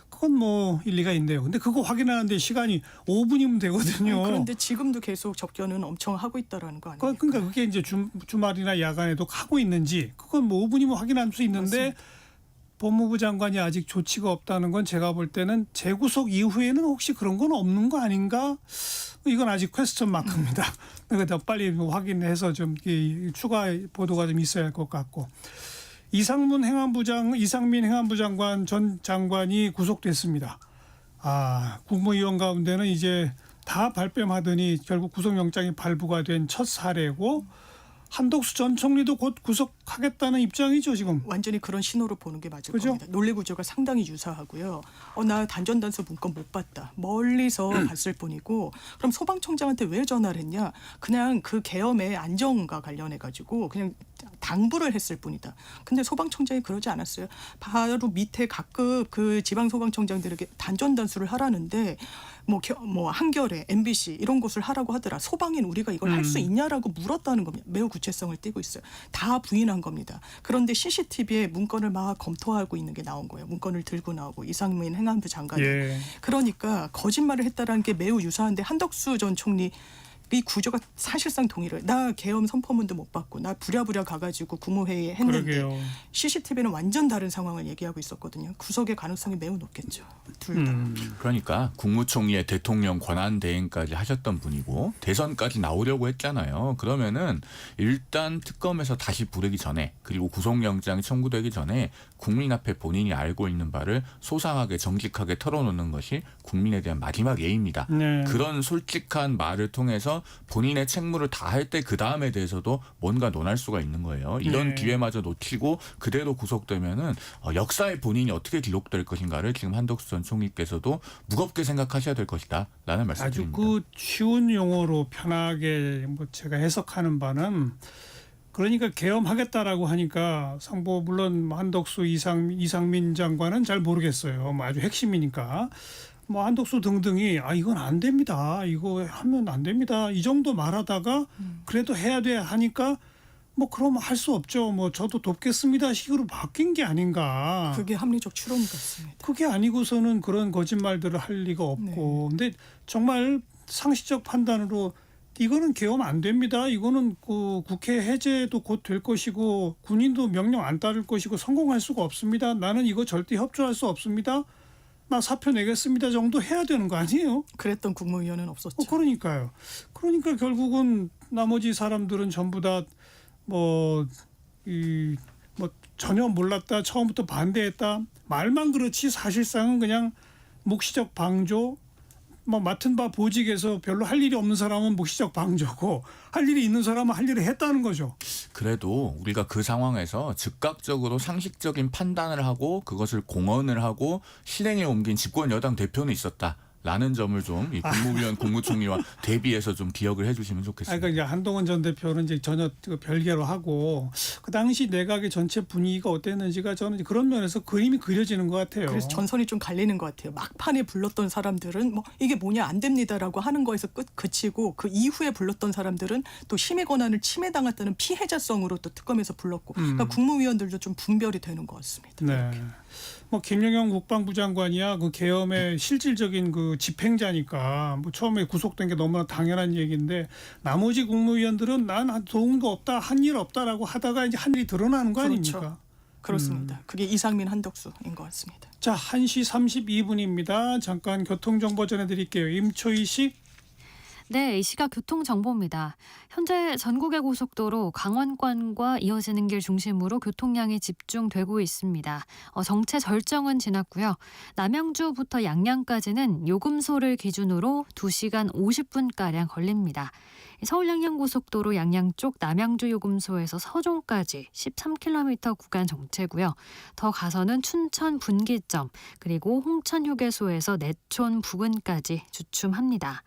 그건 뭐 일리가 있네요. 근데 그거 확인하는데 시간이 5분이면 되거든요. 그런데 지금도 계속 접견은 엄청 하고 있다라는 거 아닙니까? 그러니까 그게 이제 주말이나 야간에도 하고 있는지 그건 뭐 5분이면 확인할 수 있는데 맞습니다. 법무부 장관이 아직 조치가 없다는 건 제가 볼 때는 재구속 이후에는 혹시 그런 건 없는 거 아닌가? 이건 아직 퀘스천 마크입니다. 그러니까 더 빨리 확인해서 좀 추가 보도가 좀 있어야 할 것 같고. 이상민 행안부 장관 전 장관이 구속됐습니다. 국무위원 가운데는 이제 다 발뺌하더니 결국 구속영장이 발부가 된 첫 사례고 한덕수 전 총리도 곧 구속하겠다는 입장이죠 지금. 완전히 그런 신호로 보는 게 맞을 그죠? 겁니다. 논리 구조가 상당히 유사하고요. 나 단전단서 문건 못 봤다. 멀리서 봤을 뿐이고 그럼 소방청장한테 왜 전화를 했냐? 그냥 그 계엄의 안정과 관련해 가지고 그냥 당부를 했을 뿐이다. 근데 소방청장이 그러지 않았어요. 바로 밑에 각급 그 지방 소방청장들에게 단전단수를 하라는데 뭐 한겨레, MBC 이런 곳을 하라고 하더라. 소방인 우리가 이걸 할 수 있냐라고 물었다는 겁니다. 매우 구체성을 띠고 있어요. 다 부인한 겁니다. 그런데 CCTV에 문건을 막 검토하고 있는 게 나온 거예요. 문건을 들고 나오고 이상민 행안부 장관이. 예. 그러니까 거짓말을 했다라는 게 매우 유사한데 한덕수 전 총리 이 구조가 사실상 동일해요. 나 계엄 선포문도 못 받고 나 부랴부랴 가가지고 국무회의에 했는데 그러게요. CCTV는 완전 다른 상황을 얘기하고 있었거든요. 구속의 가능성이 매우 높겠죠. 둘 다. 그러니까 국무총리의 대통령 권한 대행까지 하셨던 분이고 대선까지 나오려고 했잖아요. 그러면은 일단 특검에서 다시 부르기 전에 그리고 구속영장이 청구되기 전에 국민 앞에 본인이 알고 있는 바를 소상하게 정직하게 털어놓는 것이 국민에 대한 마지막 예입니다. 네. 그런 솔직한 말을 통해서 하면서 본인의 책무를 다할 때 그 다음에 대해서도 뭔가 논할 수가 있는 거예요. 이런 네. 기회마저 놓치고 그대로 구속되면은 역사에 본인이 어떻게 기록될 것인가를 지금 한덕수 전 총리께서도 무겁게 생각하셔야 될 것이다라는 아주 말씀드립니다. 그 쉬운 용어로 편하게 뭐 제가 해석하는 바는 그러니까 계엄하겠다라고 하니까 상보 물론 한덕수 이상민 장관은 잘 모르겠어요. 뭐 아주 핵심이니까 뭐 한덕수 등등이 이건 안 됩니다. 이거 하면 안 됩니다. 이 정도 말하다가 그래도 해야 돼 하니까 뭐 그럼 할 수 없죠. 뭐 저도 돕겠습니다 식으로 바뀐 게 아닌가. 그게 합리적 추론 같습니다. 그게 아니고서는 그런 거짓말들을 할 리가 없고. 근데 정말 상식적 판단으로 이거는 계엄 안 됩니다. 이거는 그 국회 해제도 곧 될 것이고 군인도 명령 안 따를 것이고 성공할 수가 없습니다. 나는 이거 절대 협조할 수 없습니다. 나 사표 내겠습니다 정도 해야 되는 거 아니에요? 그랬던 국무위원은 없었죠. 그러니까요. 그러니까 결국은 나머지 사람들은 전부 다 뭐 전혀 몰랐다, 처음부터 반대했다 말만 그렇지 사실상은 그냥 묵시적 방조. 뭐 맡은 바 보직에서 별로 할 일이 없는 사람은 묵시적 방조고 할 일이 있는 사람은 할 일을 했다는 거죠. 그래도 우리가 그 상황에서 즉각적으로 상식적인 판단을 하고 그것을 공언을 하고 실행에 옮긴 집권 여당 대표는 있었다라는 점을 좀 이 국무위원 국무총리와 대비해서 좀 기억을 해주시면 좋겠습니다. 그러니까 이제 한동훈 전 대표는 이제 전혀 별개로 하고 그 당시 내각의 전체 분위기가 어땠는지가 저는 그런 면에서 그림이 그려지는 것 같아요. 그래서 전선이 좀 갈리는 것 같아요. 막판에 불렀던 사람들은 뭐 이게 뭐냐 안 됩니다라고 하는 거에서 그치고 그 이후에 불렀던 사람들은 또 심의 권한을 침해당했다는 피해자성으로 또 특검에서 불렀고 그러니까 국무위원들도 좀 분별이 되는 것 같습니다. 네. 뭐 김영영 국방부 장관이야 그 계엄의 실질적인 그 집행자니까 뭐 처음에 구속된 게 너무나 당연한 얘기인데 나머지 국무위원들은 난 도운 거 없다, 한 일 없다라고 하다가 이제 한 일이 드러나는 거 그렇죠. 아닙니까? 그렇습니다. 그게 이상민 한덕수인 것 같습니다. 자, 1시 32분입니다. 잠깐 교통정보 전해드릴게요. 임초희 씨. 네, 이 시각 교통정보입니다. 현재 전국의 고속도로 강원권과 이어지는 길 중심으로 교통량이 집중되고 있습니다. 정체 절정은 지났고요. 남양주부터 양양까지는 요금소를 기준으로 2시간 50분가량 걸립니다. 서울 양양고속도로 양양 쪽 남양주 요금소에서 서종까지 13km 구간 정체고요. 더 가서는 춘천 분기점 그리고 홍천 휴게소에서 내촌 부근까지 주춤합니다.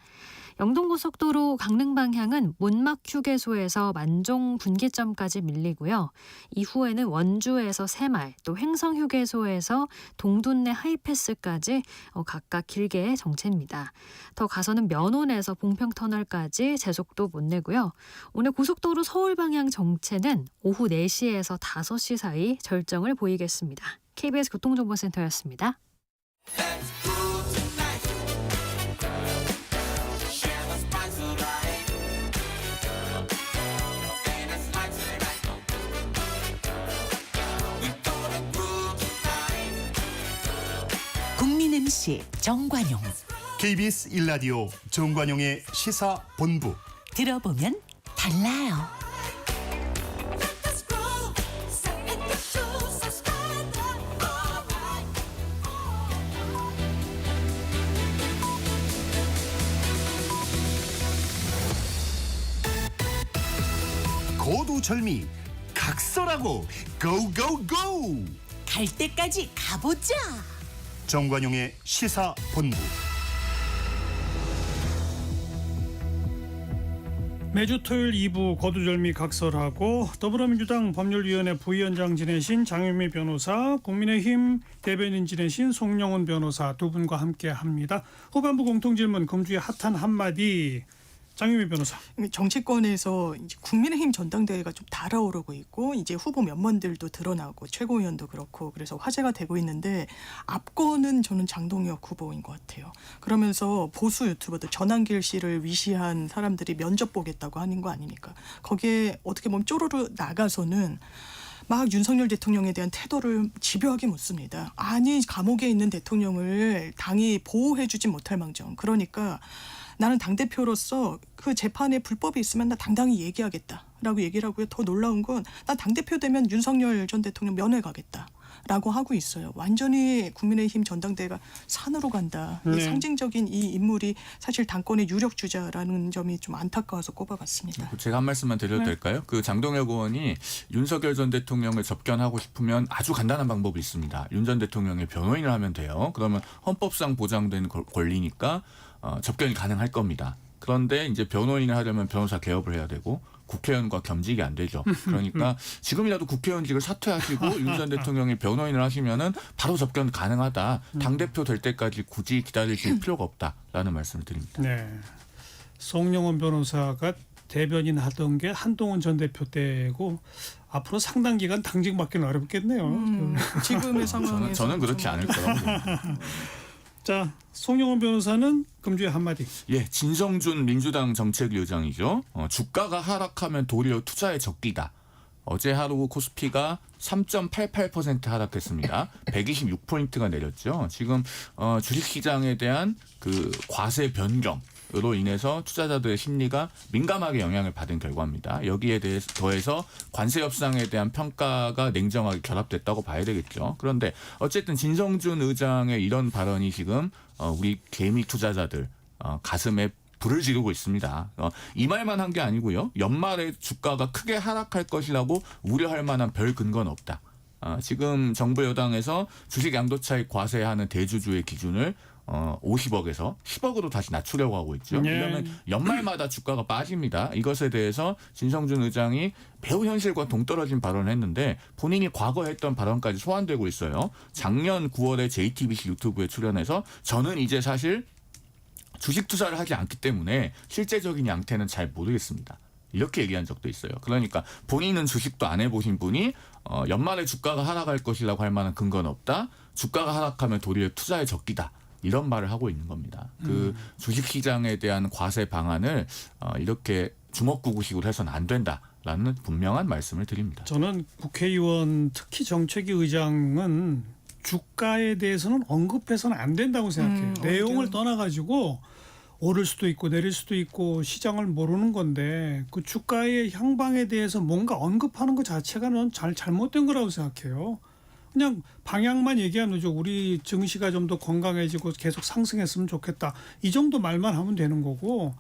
영동고속도로 강릉 방향은 문막 휴게소에서 만종 분기점까지 밀리고요. 이후에는 원주에서 새말, 또 횡성 휴게소에서 동둔내 하이패스까지 각각 길게 정체입니다. 더 가서는 면원에서 봉평터널까지 제속도 못 내고요. 오늘 고속도로 서울 방향 정체는 오후 4시에서 5시 사이 절정을 보이겠습니다. KBS 교통정보센터였습니다. 국민 MC 정관용. KBS 1라디오 정관용의 시사본부. 들어보면 달라요. 고두절미 각설하고 고고고. 갈 때까지 가보자. 정관용의 시사본부. 매주 토요일 2부 거두절미 각설하고 더불어민주당 법률위원회 부위원장 지내신 장윤미 변호사, 국민의힘 대변인 지내신 송영훈 변호사 두 분과 함께합니다. 후반부 공통질문 금주의 핫한 한마디. 장윤미 변호사. 정치권에서 이제 국민의힘 전당대회가 좀 달아오르고 있고 이제 후보 면면들도 드러나고 최고위원도 그렇고 그래서 화제가 되고 있는데 앞권은 저는 장동혁 후보인 것 같아요. 그러면서 보수 유튜버들 전한길 씨를 위시한 사람들이 면접 보겠다고 하는 거 아닙니까? 거기에 어떻게 보면 쪼르르 나가서는 막 윤석열 대통령에 대한 태도를 집요하게 묻습니다. 아니 감옥에 있는 대통령을 당이 보호해주지 못할 망정. 그러니까 나는 당대표로서 그 재판에 불법이 있으면 나 당당히 얘기하겠다라고 얘기를 하고요. 더 놀라운 건 나 당대표 되면 윤석열 전 대통령 면회 가겠다. 라고 하고 있어요. 완전히 국민의힘 전당대회가 산으로 간다. 이 네. 상징적인 이 인물이 사실 당권의 유력 주자라는 점이 좀 안타까워서 꼽아봤습니다. 제가 한 말씀만 드려도 될까요? 그 장동혁 의원이 윤석열 전 대통령을 접견하고 싶으면 아주 간단한 방법이 있습니다. 윤 전 대통령의 변호인을 하면 돼요. 그러면 헌법상 보장된 권리니까 접견이 가능할 겁니다. 그런데 이제 변호인을 하려면 변호사 개업을 해야 되고 국회의원과 겸직이 안 되죠. 그러니까 지금이라도 국회의원직을 사퇴하시고 윤 전 대통령이 변호인을 하시면은 바로 접견 가능하다. 당대표 될 때까지 굳이 기다리실 필요가 없다라는 말씀을 드립니다. 네. 송영원 변호사가 대변인 하던 게 한동훈 전 대표 때고 앞으로 상당 기간 당직 맡기는 어렵겠네요. 지금의 상황에서 저는 그렇지 않을 거라고 봅니다. 자, 송영원 변호사는 금주에 한마디. 예, 진성준 민주당 정책위의장이죠. 주가가 하락하면 도리어 투자의 적기다. 어제 하루 코스피가 3.88% 하락했습니다. 126포인트가 내렸죠. 지금 주식시장에 대한 그 과세 변경으로 인해서 투자자들의 심리가 민감하게 영향을 받은 결과입니다. 여기에 대해서 더해서 관세 협상에 대한 평가가 냉정하게 결합됐다고 봐야 되겠죠. 그런데 어쨌든 진성준 의장의 이런 발언이 지금 우리 개미 투자자들 가슴에 불을 지르고 있습니다. 이 말만 한 게 아니고요. 연말에 주가가 크게 하락할 것이라고 우려할 만한 별 근거는 없다. 지금 정부 여당에서 주식 양도차익 과세하는 대주주의 기준을 50억에서 10억으로 다시 낮추려고 하고 있죠. 네. 이러면 연말마다 주가가 빠집니다. 이것에 대해서 진성준 의장이 매우 현실과 동떨어진 발언을 했는데 본인이 과거에 했던 발언까지 소환되고 있어요. 작년 9월에 JTBC 유튜브에 출연해서 저는 이제 사실 주식 투자를 하지 않기 때문에 실제적인 양태는 잘 모르겠습니다. 이렇게 얘기한 적도 있어요. 그러니까 본인은 주식도 안 해보신 분이 연말에 주가가 하락할 것이라고 할 만한 근거는 없다. 주가가 하락하면 도리어 투자의 적기다. 이런 말을 하고 있는 겁니다. 그 주식시장에 대한 과세 방안을 이렇게 주먹구구식으로 해서는 안 된다라는 분명한 말씀을 드립니다. 저는 국회의원 특히 정책위 의장은 주가에 대해서는 언급해서는 안 된다고 생각해요. 내용을 떠나가지고 오를 수도 있고 내릴 수도 있고 시장을 모르는 건데 그 주가의 향방에 대해서 뭔가 언급하는 것 자체가 잘못된 거라고 생각해요. 그냥 방향만 얘기하는 거죠. 우리 증시가 좀 더 건강해지고 계속 상승했으면 좋겠다. 이 정도 말만 하면 되는 거고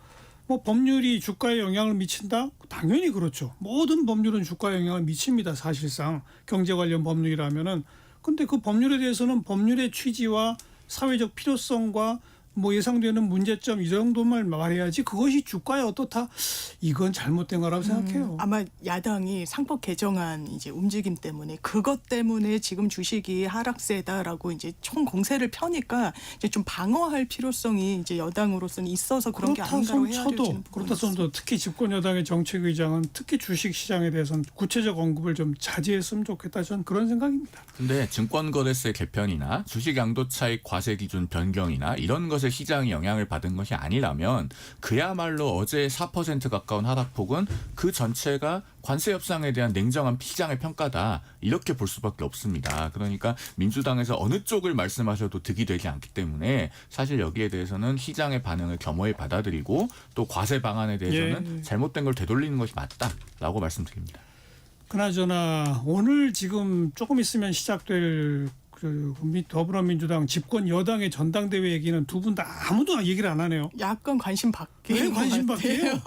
뭐 법률이 주가에 영향을 미친다? 당연히 그렇죠. 모든 법률은 주가에 영향을 미칩니다. 사실상 경제 관련 법률이라면은. 근데 그 법률에 대해서는 법률의 취지와 사회적 필요성과 뭐 예상되는 문제점 이 정도만 말해야지 그것이 주가에 어떻다 이건 잘못된 거라고 생각해요. 아마 야당이 상법 개정안 이제 움직임 때문에 그것 때문에 지금 주식이 하락세다라고 이제 총 공세를 펴니까 이제 좀 방어할 필요성이 이제 여당으로서는 있어서 그런 게 아닌가로 해야 될지는 그렇다 손도 특히 집권 여당의 정책의장은 특히 주식 시장에 대해서는 구체적 언급을 좀 자제했으면 좋겠다 저는 그런 생각입니다. 근데 증권거래세 개편이나 주식 양도차익 과세 기준 변경이나 이런 것에 시장이 영향을 받은 것이 아니라면 그야말로 어제 4% 가까운 하락폭은 그 전체가 관세 협상에 대한 냉정한 시장의 평가다 이렇게 볼 수밖에 없습니다. 그러니까 민주당에서 어느 쪽을 말씀하셔도 득이 되지 않기 때문에 사실 여기에 대해서는 시장의 반응을 겸허히 받아들이고 또 과세 방안에 대해서는 잘못된 걸 되돌리는 것이 맞다라고 말씀드립니다. 그나저나 오늘 지금 조금 있으면 시작될 그 더불어민주당 집권 여당의 전당대회 얘기는 두 분 다 아무도 얘기를 안 하네요. 약간 관심 밖에 왜 관심 밖이에요?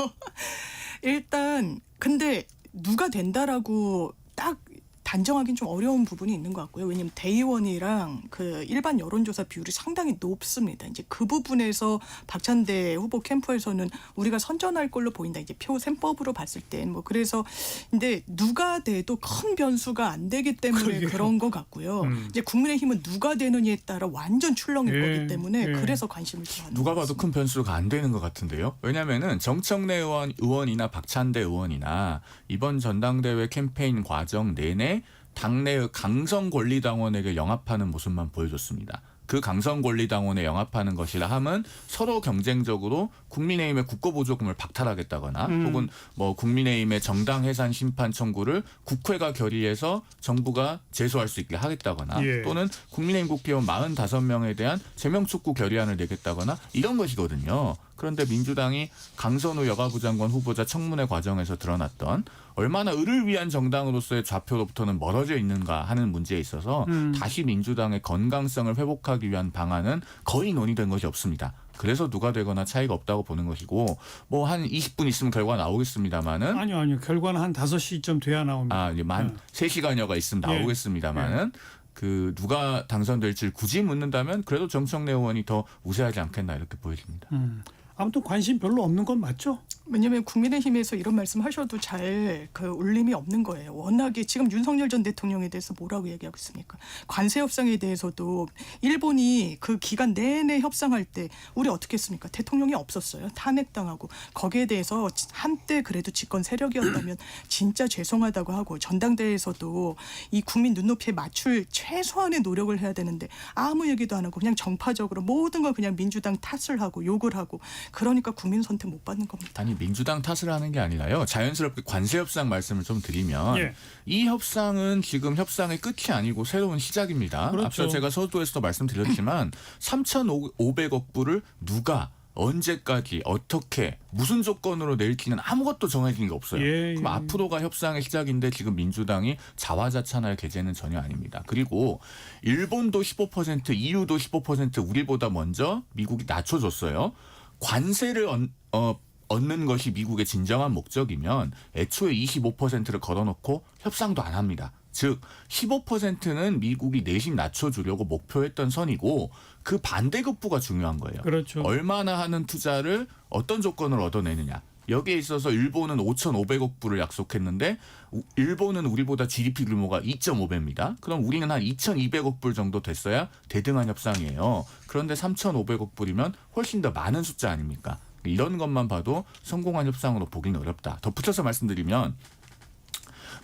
일단 근데 누가 된다라고 딱 단정하기는 좀 어려운 부분이 있는 것 같고요. 왜냐하면 대의원이랑 그 일반 여론조사 비율이 상당히 높습니다. 이제 그 부분에서 박찬대 후보 캠프에서는 우리가 선전할 걸로 보인다. 이제 표 셈법으로 봤을 땐 뭐 그래서 근데 누가 돼도 큰 변수가 안 되기 때문에 그러게요. 그런 것 같고요. 이제 국민의힘은 누가 되느냐에 따라 완전 출렁일 예, 거기 때문에 예. 그래서 관심을 더 하는 누가 것 봐도 같습니다. 큰 변수가 안 되는 것 같은데요. 왜냐하면은 정청래 의원이나 박찬대 의원이나 이번 전당대회 캠페인 과정 내내 당내의 강성 권리당원에게 영합하는 모습만 보여줬습니다. 그 강성 권리당원에 영합하는 것이라 함은 서로 경쟁적으로 국민의힘의 국고보조금을 박탈하겠다거나 혹은 뭐 국민의힘의 정당 해산 심판 청구를 국회가 결의해서 정부가 제소할 수 있게 하겠다거나 예. 또는 국민의힘 국회의원 45명에 대한 제명촉구 결의안을 내겠다거나 이런 것이거든요. 그런데 민주당이 강선우 여가부 장관 후보자 청문회 과정에서 드러났던 얼마나 을을 위한 정당으로서의 좌표로부터는 멀어져 있는가 하는 문제에 있어서 다시 민주당의 건강성을 회복하기 위한 방안은 거의 논의된 것이 없습니다. 그래서 누가 되거나 차이가 없다고 보는 것이고 뭐 한 20분 있으면 결과 나오겠습니다마는 아니요. 결과는 한 5시쯤 돼야 나옵니다. 이제 만 3시간여가 있으면 예. 나오겠습니다마는 그 누가 당선될지를 굳이 묻는다면 그래도 정청래 의원이 더 우세하지 않겠나 이렇게 보여집니다. 아무튼 관심 별로 없는 건 맞죠? 왜냐하면 국민의힘에서 이런 말씀하셔도 잘 그 울림이 없는 거예요. 워낙에 지금 윤석열 전 대통령에 대해서 뭐라고 얘기하고 있습니까? 관세 협상에 대해서도 일본이 그 기간 내내 협상할 때 우리 어떻게 했습니까? 대통령이 없었어요. 탄핵당하고 거기에 대해서 한때 그래도 집권 세력이었다면 진짜 죄송하다고 하고 전당대회에서도 이 국민 눈높이에 맞출 최소한의 노력을 해야 되는데 아무 얘기도 안 하고 그냥 정파적으로 모든 걸 그냥 민주당 탓을 하고 욕을 하고 그러니까 국민 선택 못 받는 겁니다. 아니 민주당 탓을 하는 게 아니라요. 자연스럽게 관세 협상 말씀을 좀 드리면 예. 이 협상은 지금 협상의 끝이 아니고 새로운 시작입니다. 그렇죠. 앞서 제가 서두에서도 말씀드렸지만 3,500억 불을 누가 언제까지 어떻게 무슨 조건으로 낼지는 아무것도 정해진 게 없어요. 예. 그럼 앞으로가 협상의 시작인데 지금 민주당이 자화자찬할 계제는 전혀 아닙니다. 그리고 일본도 15%, EU도 15% 우리보다 먼저 미국이 낮춰줬어요. 관세를 얻는 것이 미국의 진정한 목적이면 애초에 25%를 걸어놓고 협상도 안 합니다. 즉 15%는 미국이 내심 낮춰주려고 목표했던 선이고 그 반대급부가 중요한 거예요. 그렇죠. 얼마나 하는 투자를 어떤 조건을 얻어내느냐. 여기에 있어서 일본은 5,500억 불을 약속했는데 일본은 우리보다 GDP 규모가 2.5배입니다. 그럼 우리는 한 2,200억 불 정도 됐어야 대등한 협상이에요. 그런데 3,500억 불이면 훨씬 더 많은 숫자 아닙니까? 이런 것만 봐도 성공한 협상으로 보기는 어렵다. 덧붙여서 말씀드리면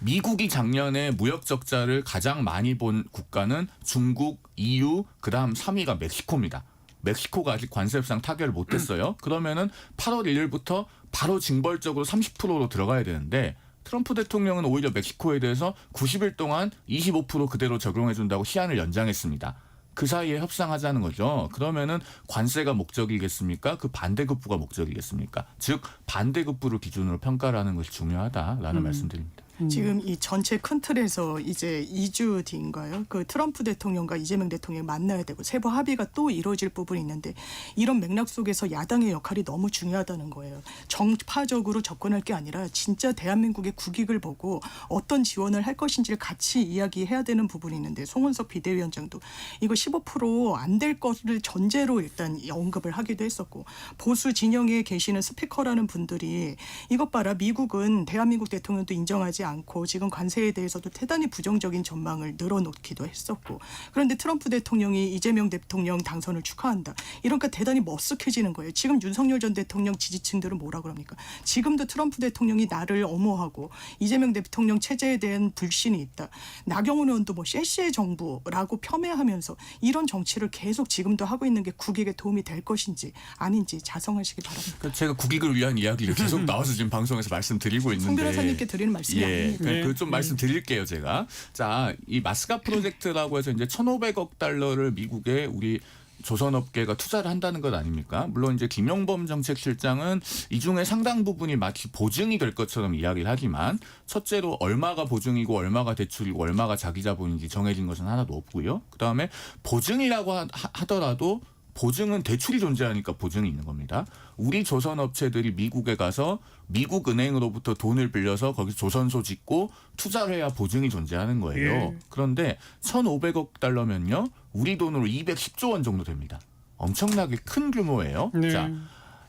미국이 작년에 무역 적자를 가장 많이 본 국가는 중국, EU, 그다음 3위가 멕시코입니다. 멕시코가 아직 관세 협상 타결을 못했어요. 그러면은 8월 1일부터 바로 징벌적으로 30%로 들어가야 되는데 트럼프 대통령은 오히려 멕시코에 대해서 90일 동안 25% 그대로 적용해 준다고 시한을 연장했습니다. 그 사이에 협상하자는 거죠. 그러면은 관세가 목적이겠습니까? 그 반대급부가 목적이겠습니까? 즉 반대급부를 기준으로 평가를 하는 것이 중요하다라는 말씀드립니다. 지금 이 전체 큰 틀에서 이제 2주 뒤인가요? 그 트럼프 대통령과 이재명 대통령이 만나야 되고 세부 합의가 또 이루어질 부분이 있는데 이런 맥락 속에서 야당의 역할이 너무 중요하다는 거예요. 정파적으로 접근할 게 아니라 진짜 대한민국의 국익을 보고 어떤 지원을 할 것인지를 같이 이야기해야 되는 부분이 있는데 송원석 비대위원장도 이거 15% 안 될 것을 전제로 일단 언급을 하기도 했었고 보수 진영에 계시는 스피커라는 분들이 이것 봐라 미국은 대한민국 대통령도 인정하지 않고 지금 관세에 대해서도 대단히 부정적인 전망을 늘어놓기도 했었고 그런데 트럼프 대통령이 이재명 대통령 당선을 축하한다. 이러니까 대단히 머쓱해지는 거예요. 지금 윤석열 전 대통령 지지층들은 뭐라 그럽니까? 지금도 트럼프 대통령이 나를 엄호하고 이재명 대통령 체제에 대한 불신이 있다. 나경원 의원도 뭐 쎄쎄 정부라고 폄훼하면서 이런 정치를 계속 지금도 하고 있는 게 국익에 도움이 될 것인지 아닌지 자성하시기 바랍니다. 그러니까 제가 국익을 위한 이야기를 계속 나와서 지금 방송에서 말씀드리고 있는데 송 변호사님께 드리는 말씀이 아닙니다. 그 좀 말씀드릴게요, 제가. 자, 이 마스가 프로젝트라고 해서 이제 1,500억 달러를 미국에 우리 조선업계가 투자를 한다는 것 아닙니까? 물론 이제 김용범 정책실장은 이 중에 상당 부분이 마치 보증이 될 것처럼 이야기를 하지만 첫째로 얼마가 보증이고 얼마가 대출이고 얼마가 자기 자본인지 정해진 것은 하나도 없고요. 그다음에 보증이라고 하더라도 보증은 대출이 존재하니까 보증이 있는 겁니다. 우리 조선업체들이 미국에 가서 미국 은행으로부터 돈을 빌려서 거기서 조선소 짓고 투자를 해야 보증이 존재하는 거예요. 예. 그런데 1,500억 달러면요. 우리 돈으로 210조 원 정도 됩니다. 엄청나게 큰 규모예요. 네. 자,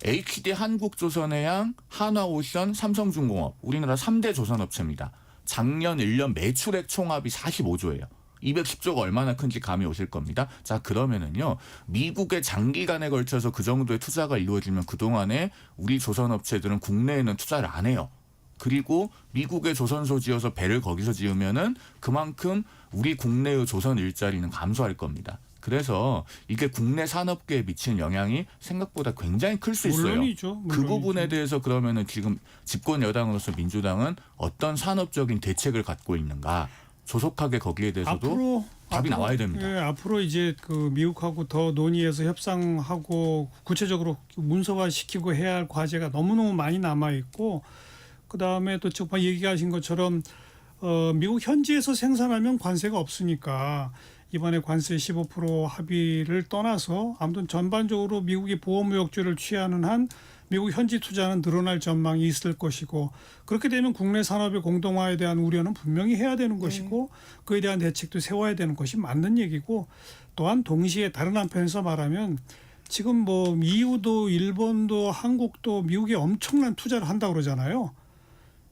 HD 한국조선해양, 한화오션, 삼성중공업 우리나라 3대 조선업체입니다. 작년 1년 매출액 총합이 45조예요. 210조가 얼마나 큰지 감이 오실 겁니다. 자, 그러면은요. 미국의 장기간에 걸쳐서 그 정도의 투자가 이루어지면 그동안에 우리 조선업체들은 국내에는 투자를 안 해요. 그리고 미국의 조선소 지어서 배를 거기서 지으면은 그만큼 우리 국내의 조선 일자리는 감소할 겁니다. 그래서 이게 국내 산업계에 미치는 영향이 생각보다 굉장히 클 수 있어요. 물론이죠. 그 부분에 대해서 그러면은 지금 집권 여당으로서 민주당은 어떤 산업적인 대책을 갖고 있는가? 조속하게 거기에 대해서도 앞으로 답이 나와야 됩니다. 예, 앞으로 이제 그 미국하고 더 논의해서 협상하고 구체적으로 문서화시키고 해야 할 과제가 너무너무 많이 남아 있고, 그 다음에 또 지금 얘기하신 것처럼 미국 현지에서 생산하면 관세가 없으니까 이번에 관세 15% 합의를 떠나서 아무튼 전반적으로 미국이 보호무역주의를 취하는 한 미국 현지 투자는 늘어날 전망이 있을 것이고, 그렇게 되면 국내 산업의 공동화에 대한 우려는 분명히 해야 되는 것이고 그에 대한 대책도 세워야 되는 것이 맞는 얘기고, 또한 동시에 다른 한편에서 말하면 지금 뭐 EU도 일본도 한국도 미국에 엄청난 투자를 한다고 그러잖아요.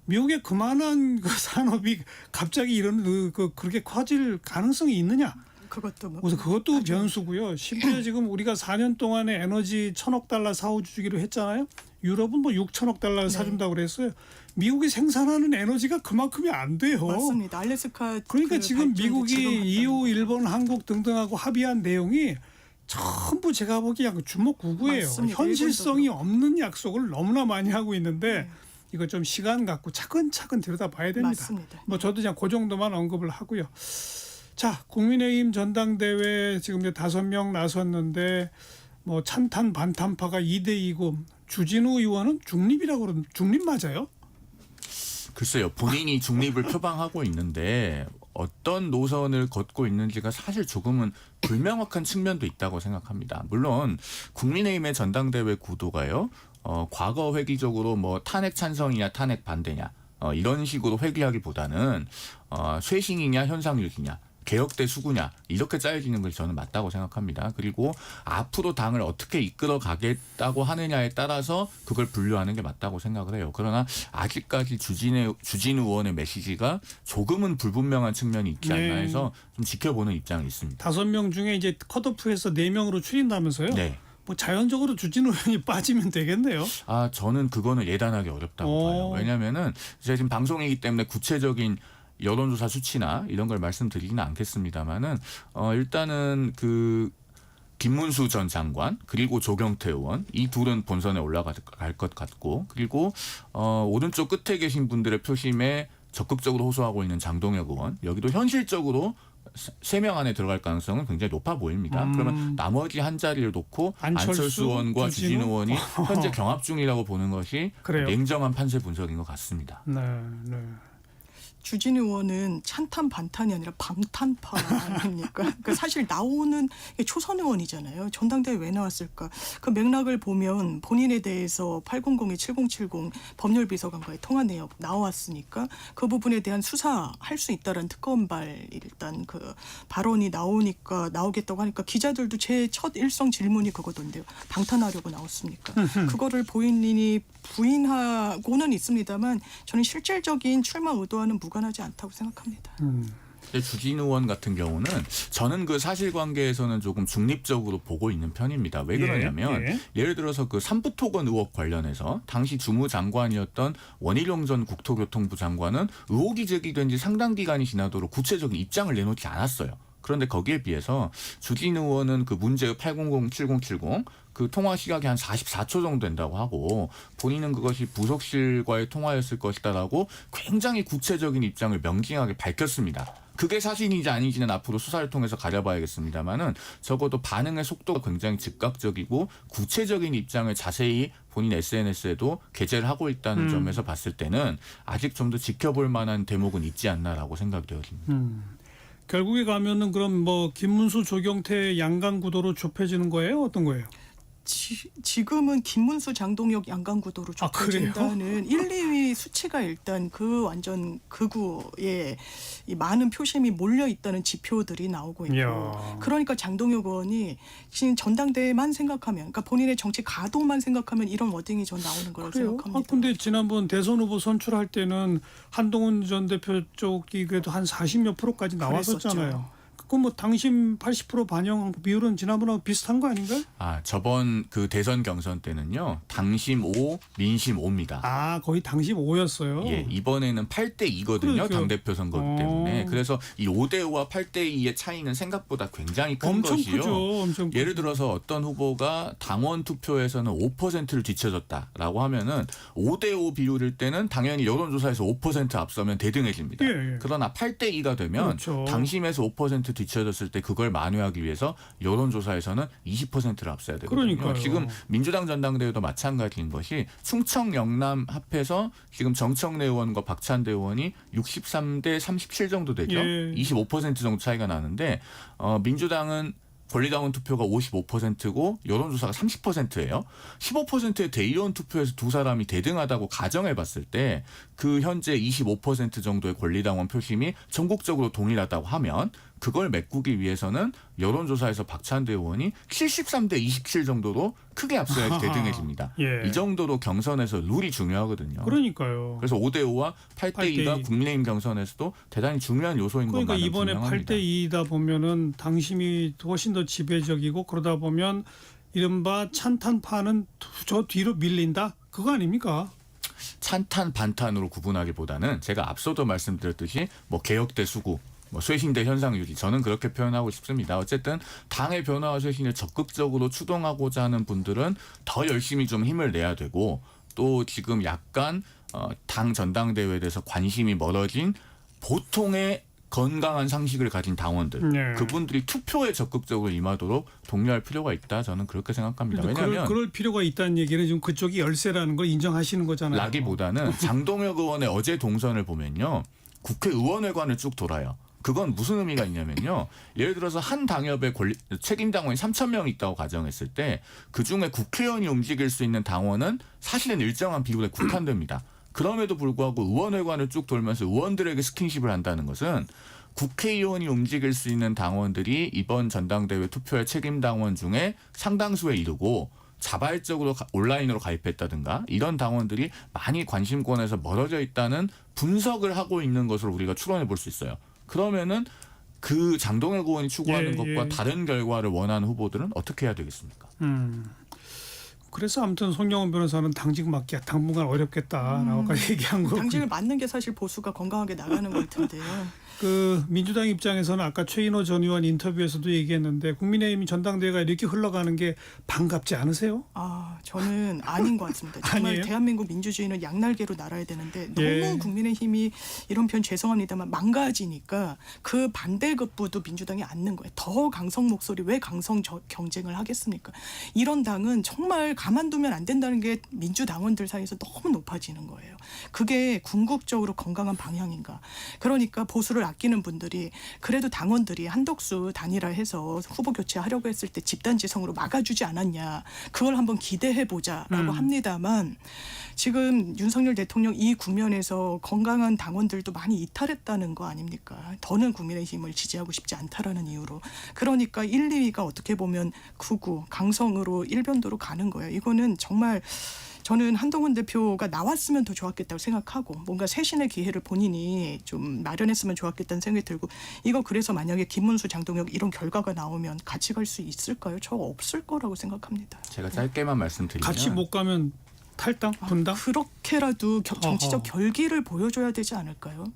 미국의 그만한 그 산업이 갑자기 이런 그렇게 커질 가능성이 있느냐? 그것도 뭐 그래서 그것도 변수고요. 심지어 지금 우리가 4년 동안에 에너지 1,000억 달러 사주기로 했잖아요. 유럽은 뭐 6천억 달러를 사준다고 그랬어요. 미국이 생산하는 에너지가 그만큼이 안 돼요. 맞습니다. 알래스카 그러니까 그 지금 발전도 미국이 지금 한다는 EU, 거예요. 일본, 한국 등등하고 합의한 내용이 전부 제가 보기에 주먹구구예요. 맞습니다. 현실성이 없는 약속을 너무나 많이 하고 있는데 네. 이거 좀 시간 갖고 차근차근 들여다봐야 됩니다. 맞습니다. 뭐 저도 그냥 그 정도만 언급을 하고요. 자, 국민의힘 전당대회 지금 이제 5명 나섰는데 뭐 찬탄 반탄파가 2대2고 주진우 의원은 중립이라고 그러는 중립 맞아요? 글쎄요, 본인이 중립을 표방하고 있는데 어떤 노선을 걷고 있는지가 사실 조금은 불명확한 측면도 있다고 생각합니다. 물론 국민의힘의 전당대회 구도가요, 과거 회기적으로 뭐 탄핵 찬성이냐 탄핵 반대냐 이런 식으로 회귀하기보다는 쇄신이냐 현상유지냐 개혁대 수구냐 이렇게 짜여지는 것이 저는 맞다고 생각합니다. 그리고 앞으로 당을 어떻게 이끌어 가겠다고 하느냐에 따라서 그걸 분류하는 게 맞다고 생각을 해요. 그러나 아직까지 주진우 의원의 메시지가 조금은 불분명한 측면이 있지 않나 해서 좀 지켜보는 입장이 있습니다. 5명 중에 이제 컷오프해서 4명으로 줄인다면서요? 네. 뭐 자연적으로 주진우 의원이 빠지면 되겠네요. 저는 그거는 예단하기 어렵다고 봐요. 왜냐하면은 제가 지금 방송이기 때문에 구체적인 여론조사 수치나 이런 걸 말씀드리지는 않겠습니다만은 일단은 그 김문수 전 장관 그리고 조경태 의원 이 둘은 본선에 올라갈 것 같고, 그리고 오른쪽 끝에 계신 분들의 표심에 적극적으로 호소하고 있는 장동혁 의원 여기도 현실적으로 3명 안에 들어갈 가능성은 굉장히 높아 보입니다. 그러면 나머지 한 자리를 놓고 안철수 의원과 주진우 의원이 현재 경합 중이라고 보는 것이 그래요. 냉정한 판세 분석인 것 같습니다. 네, 네. 주진우 의원은 찬탄 반탄이 아니라 방탄파 아닙니까? 그러니까 사실 나오는 게 초선 의원이잖아요. 전당대회 왜 나왔을까? 그 맥락을 보면 본인에 대해서 800-7070 법률비서관과의 통화 내역 나왔으니까 그 부분에 대한 수사할 수 있다라는 특검발 일단 그 발언이 나오겠다고 하니까 기자들도 제 첫 일성 질문이 그거던데요. 방탄하려고 나왔습니까? 그거를 본인이 부인하고는 있습니다만 저는 실질적인 출마 의도와는 무관하지 않다고 생각합니다. 근데 주진우 의원 같은 경우는 저는 그 사실관계에서는 조금 중립적으로 보고 있는 편입니다. 왜 그러냐면 예를 들어서 그 삼부토건 의혹 관련해서 당시 주무장관이었던 원희룡 전 국토교통부 장관은 의혹이 제기된 지 상당 기간이 지나도록 구체적인 입장을 내놓지 않았어요. 그런데 거기에 비해서 주진우 의원은 그 문제의 800-7070 그 통화 시각이 한 44초 정도 된다고 하고 본인은 그것이 부속실과의 통화였을 것이다라고 굉장히 구체적인 입장을 명징하게 밝혔습니다. 그게 사실인지 아닌지는 앞으로 수사를 통해서 가려봐야겠습니다만은 적어도 반응의 속도가 굉장히 즉각적이고 구체적인 입장을 자세히 본인 SNS에도 게재를 하고 있다는 점에서 봤을 때는 아직 좀 더 지켜볼 만한 대목은 있지 않나라고 생각이 되어집니다. 결국에 가면은 그럼 뭐 김문수, 조경태 양강 구도로 좁혀지는 거예요? 어떤 거예요? 지금은 김문수, 장동혁 양강구도로 좁혀진다는 1, 2위 수치가 일단 그 완전 극우에 이 많은 표심이 몰려 있다는 지표들이 나오고 있고, 이야. 그러니까 장동혁 의원이 지금 전당대회만 생각하면, 그러니까 본인의 정치 가도만 생각하면 이런 워딩이 전 나오는 거라고 그래요? 생각합니다. 근데 지난번 대선 후보 선출할 때는 한동훈 전 대표 쪽이 그래도 한 40몇 프로까지 나왔었잖아요. 그랬었죠. 그럼 뭐 당심 80% 반영 비율은 지난번하고 비슷한 거 아닌가요? 저번 그 대선 경선 때는요. 당심 5, 민심 5입니다. 거의 당심 5였어요. 예, 이번에는 8대2거든요. 그러니까요. 당대표 선거기 때문에. 그래서 이 5대5와 8대2의 차이는 생각보다 굉장히 큰 엄청 것이요. 크죠. 엄청 예를 들어서 어떤 후보가 당원 투표에서는 5%를 뒤쳐졌다라고 하면은 5대5 비율일 때는 당연히 여론조사에서 5% 앞서면 대등해집니다. 예. 그러나 8대2가 되면 그렇죠. 당심에서 5% 뒤쳐졌을 때 그걸 만회하기 위해서 여론조사에서는 20%를 앞서야 되거든요. 그러니까요. 지금 민주당 전당대회도 마찬가지인 것이 충청 영남 합해서 지금 정청래 의원과 박찬대 의원이 63대 37 정도 되죠. 예. 25% 정도 차이가 나는데 민주당은 권리당원 투표가 55%고 여론조사가 30%예요. 15%의 대의원 투표에서 두 사람이 대등하다고 가정해 봤을 때 그 현재 25% 정도의 권리당원 표심이 전국적으로 동일하다고 하면 그걸 메꾸기 위해서는 여론조사에서 박찬대 의원이 73대 27 정도로 크게 앞서야지 대등해집니다. 예. 이 정도로 경선에서 룰이 중요하거든요. 그러니까요. 그래서 5대5와 8대2가 8대2. 국민의힘 경선에서도 대단히 중요한 요소인 그러니까 것만은 이번에 분명합니다. 8대2다 보면은 당심이 훨씬 더 지배적이고 그러다 보면 이른바 찬탄파는 저 뒤로 밀린다? 그거 아닙니까? 찬탄 반탄으로 구분하기보다는 제가 앞서도 말씀드렸듯이 뭐 개혁대 수구, 뭐 쇄신대 현상 유지, 저는 그렇게 표현하고 싶습니다. 어쨌든 당의 변화와 쇄신을 적극적으로 추동하고자 하는 분들은 더 열심히 좀 힘을 내야 되고, 또 지금 약간 당 전당대회에 대해서 관심이 멀어진 보통의 건강한 상식을 가진 당원들, 네. 그분들이 투표에 적극적으로 임하도록 독려할 필요가 있다. 저는 그렇게 생각합니다. 왜냐하면 그럴 필요가 있다는 얘기는 지금 그쪽이 열세라는 걸 인정하시는 거잖아요. 라기보다는 장동혁 의원의 어제 동선을 보면요, 국회의원회관을 쭉 돌아요. 그건 무슨 의미가 있냐면요, 예를 들어서 한 당협에 책임 당원이 3,000명 있다고 가정했을 때 그중에 국회의원이 움직일 수 있는 당원은 사실은 일정한 비율에 국한됩니다. 그럼에도 불구하고 의원회관을 쭉 돌면서 의원들에게 스킨십을 한다는 것은 국회의원이 움직일 수 있는 당원들이 이번 전당대회 투표의 책임 당원 중에 상당수에 이르고 자발적으로 온라인으로 가입했다든가 이런 당원들이 많이 관심권에서 멀어져 있다는 분석을 하고 있는 것으로 우리가 추론해 볼 수 있어요. 그러면은 그 장동혁 의원이 추구하는 것과 다른 결과를 원하는 후보들은 어떻게 해야 되겠습니까? 그래서 아무튼 송영원 변호사는 당직 맡기가 당분간 어렵겠다라고 아까 얘기한 거. 당직을 맡는 게 사실 보수가 건강하게 나가는 걸 텐데요. 그 민주당 입장에서는 아까 최인호 전 의원 인터뷰에서도 얘기했는데 국민의힘 전당대회가 이렇게 흘러가는 게 반갑지 않으세요? 저는 아닌 것 같습니다. 정말 아니에요? 대한민국 민주주의는 양날개로 날아야 되는데 너무 예. 국민의힘이 이런 표현 죄송합니다만 망가지니까 그 반대급부도 민주당이 앉는 거예요. 더 강성 목소리, 왜 강성 경쟁을 하겠습니까? 이런 당은 정말 가만두면 안 된다는 게 민주당원들 사이에서 너무 높아지는 거예요. 그게 궁극적으로 건강한 방향인가? 그러니까 보수를 아끼는 분들이 그래도 당원들이 한덕수 단일화해서 후보 교체하려고 했을 때 집단지성으로 막아주지 않았냐, 그걸 한번 기대해보자라고 합니다만 지금 윤석열 대통령 이 국면에서 건강한 당원들도 많이 이탈했다는 거 아닙니까? 더는 국민의힘을 지지하고 싶지 않다라는 이유로. 그러니까 1, 2위가 어떻게 보면 극우, 강성으로 일변도로 가는 거예요. 이거는 정말 저는 한동훈 대표가 나왔으면 더 좋았겠다고 생각하고 뭔가 쇄신의 기회를 본인이 좀 마련했으면 좋았겠다는 생각이 들고, 이거 그래서 만약에 김문수, 장동혁 이런 결과가 나오면 같이 갈 수 있을까요? 저 없을 거라고 생각합니다. 제가 짧게만 말씀드리면 같이 못 가면 탈당, 분당? 그렇게라도 정치적 결기를 보여줘야 되지 않을까요?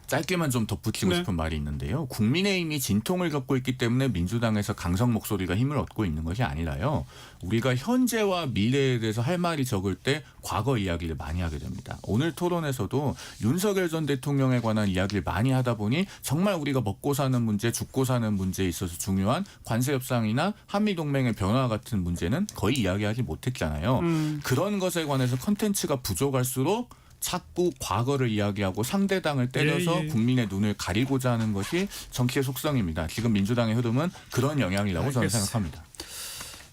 짧게만 좀 덧붙이고 네. 싶은 말이 있는데요. 국민의힘이 진통을 겪고 있기 때문에 민주당에서 강성 목소리가 힘을 얻고 있는 것이 아니라요, 우리가 현재와 미래에 대해서 할 말이 적을 때 과거 이야기를 많이 하게 됩니다. 오늘 토론에서도 윤석열 전 대통령에 관한 이야기를 많이 하다 보니 정말 우리가 먹고 사는 문제, 죽고 사는 문제에 있어서 중요한 관세 협상이나 한미동맹의 변화 같은 문제는 거의 이야기하지 못했잖아요. 그런 것에 관해서 컨텐츠가 부족할수록 자꾸 과거를 이야기하고 상대당을 때려서 예. 국민의 눈을 가리고자 하는 것이 정치의 속성입니다. 지금 민주당의 흐름은 그런 영향이라고 저는 알겠어요. 생각합니다.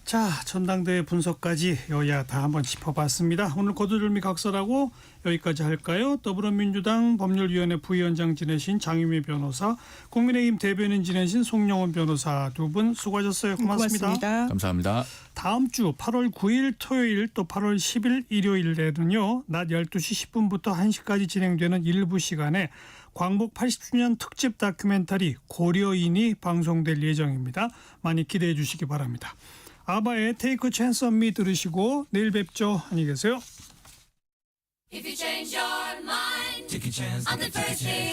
자, 전당대회 분석까지 여야 다 한번 짚어봤습니다. 오늘 거두절미 각설하고 여기까지 할까요? 더불어민주당 법률위원회 부위원장 지내신 장유미 변호사, 국민의힘 대변인 지내신 송영원 변호사 두 분 수고하셨어요. 고맙습니다. 감사합니다. 다음 주 8월 9일 토요일 또 8월 10일 일요일에는요, 낮 12시 10분부터 1시까지 진행되는 일부 시간에 광복 80주년 특집 다큐멘터리 고려인이 방송될 예정입니다. 많이 기대해 주시기 바랍니다. 아바의 Take a Chance on Me 들으시고 내일 뵙죠. 안녕히 계세요. If you change your mind on the first day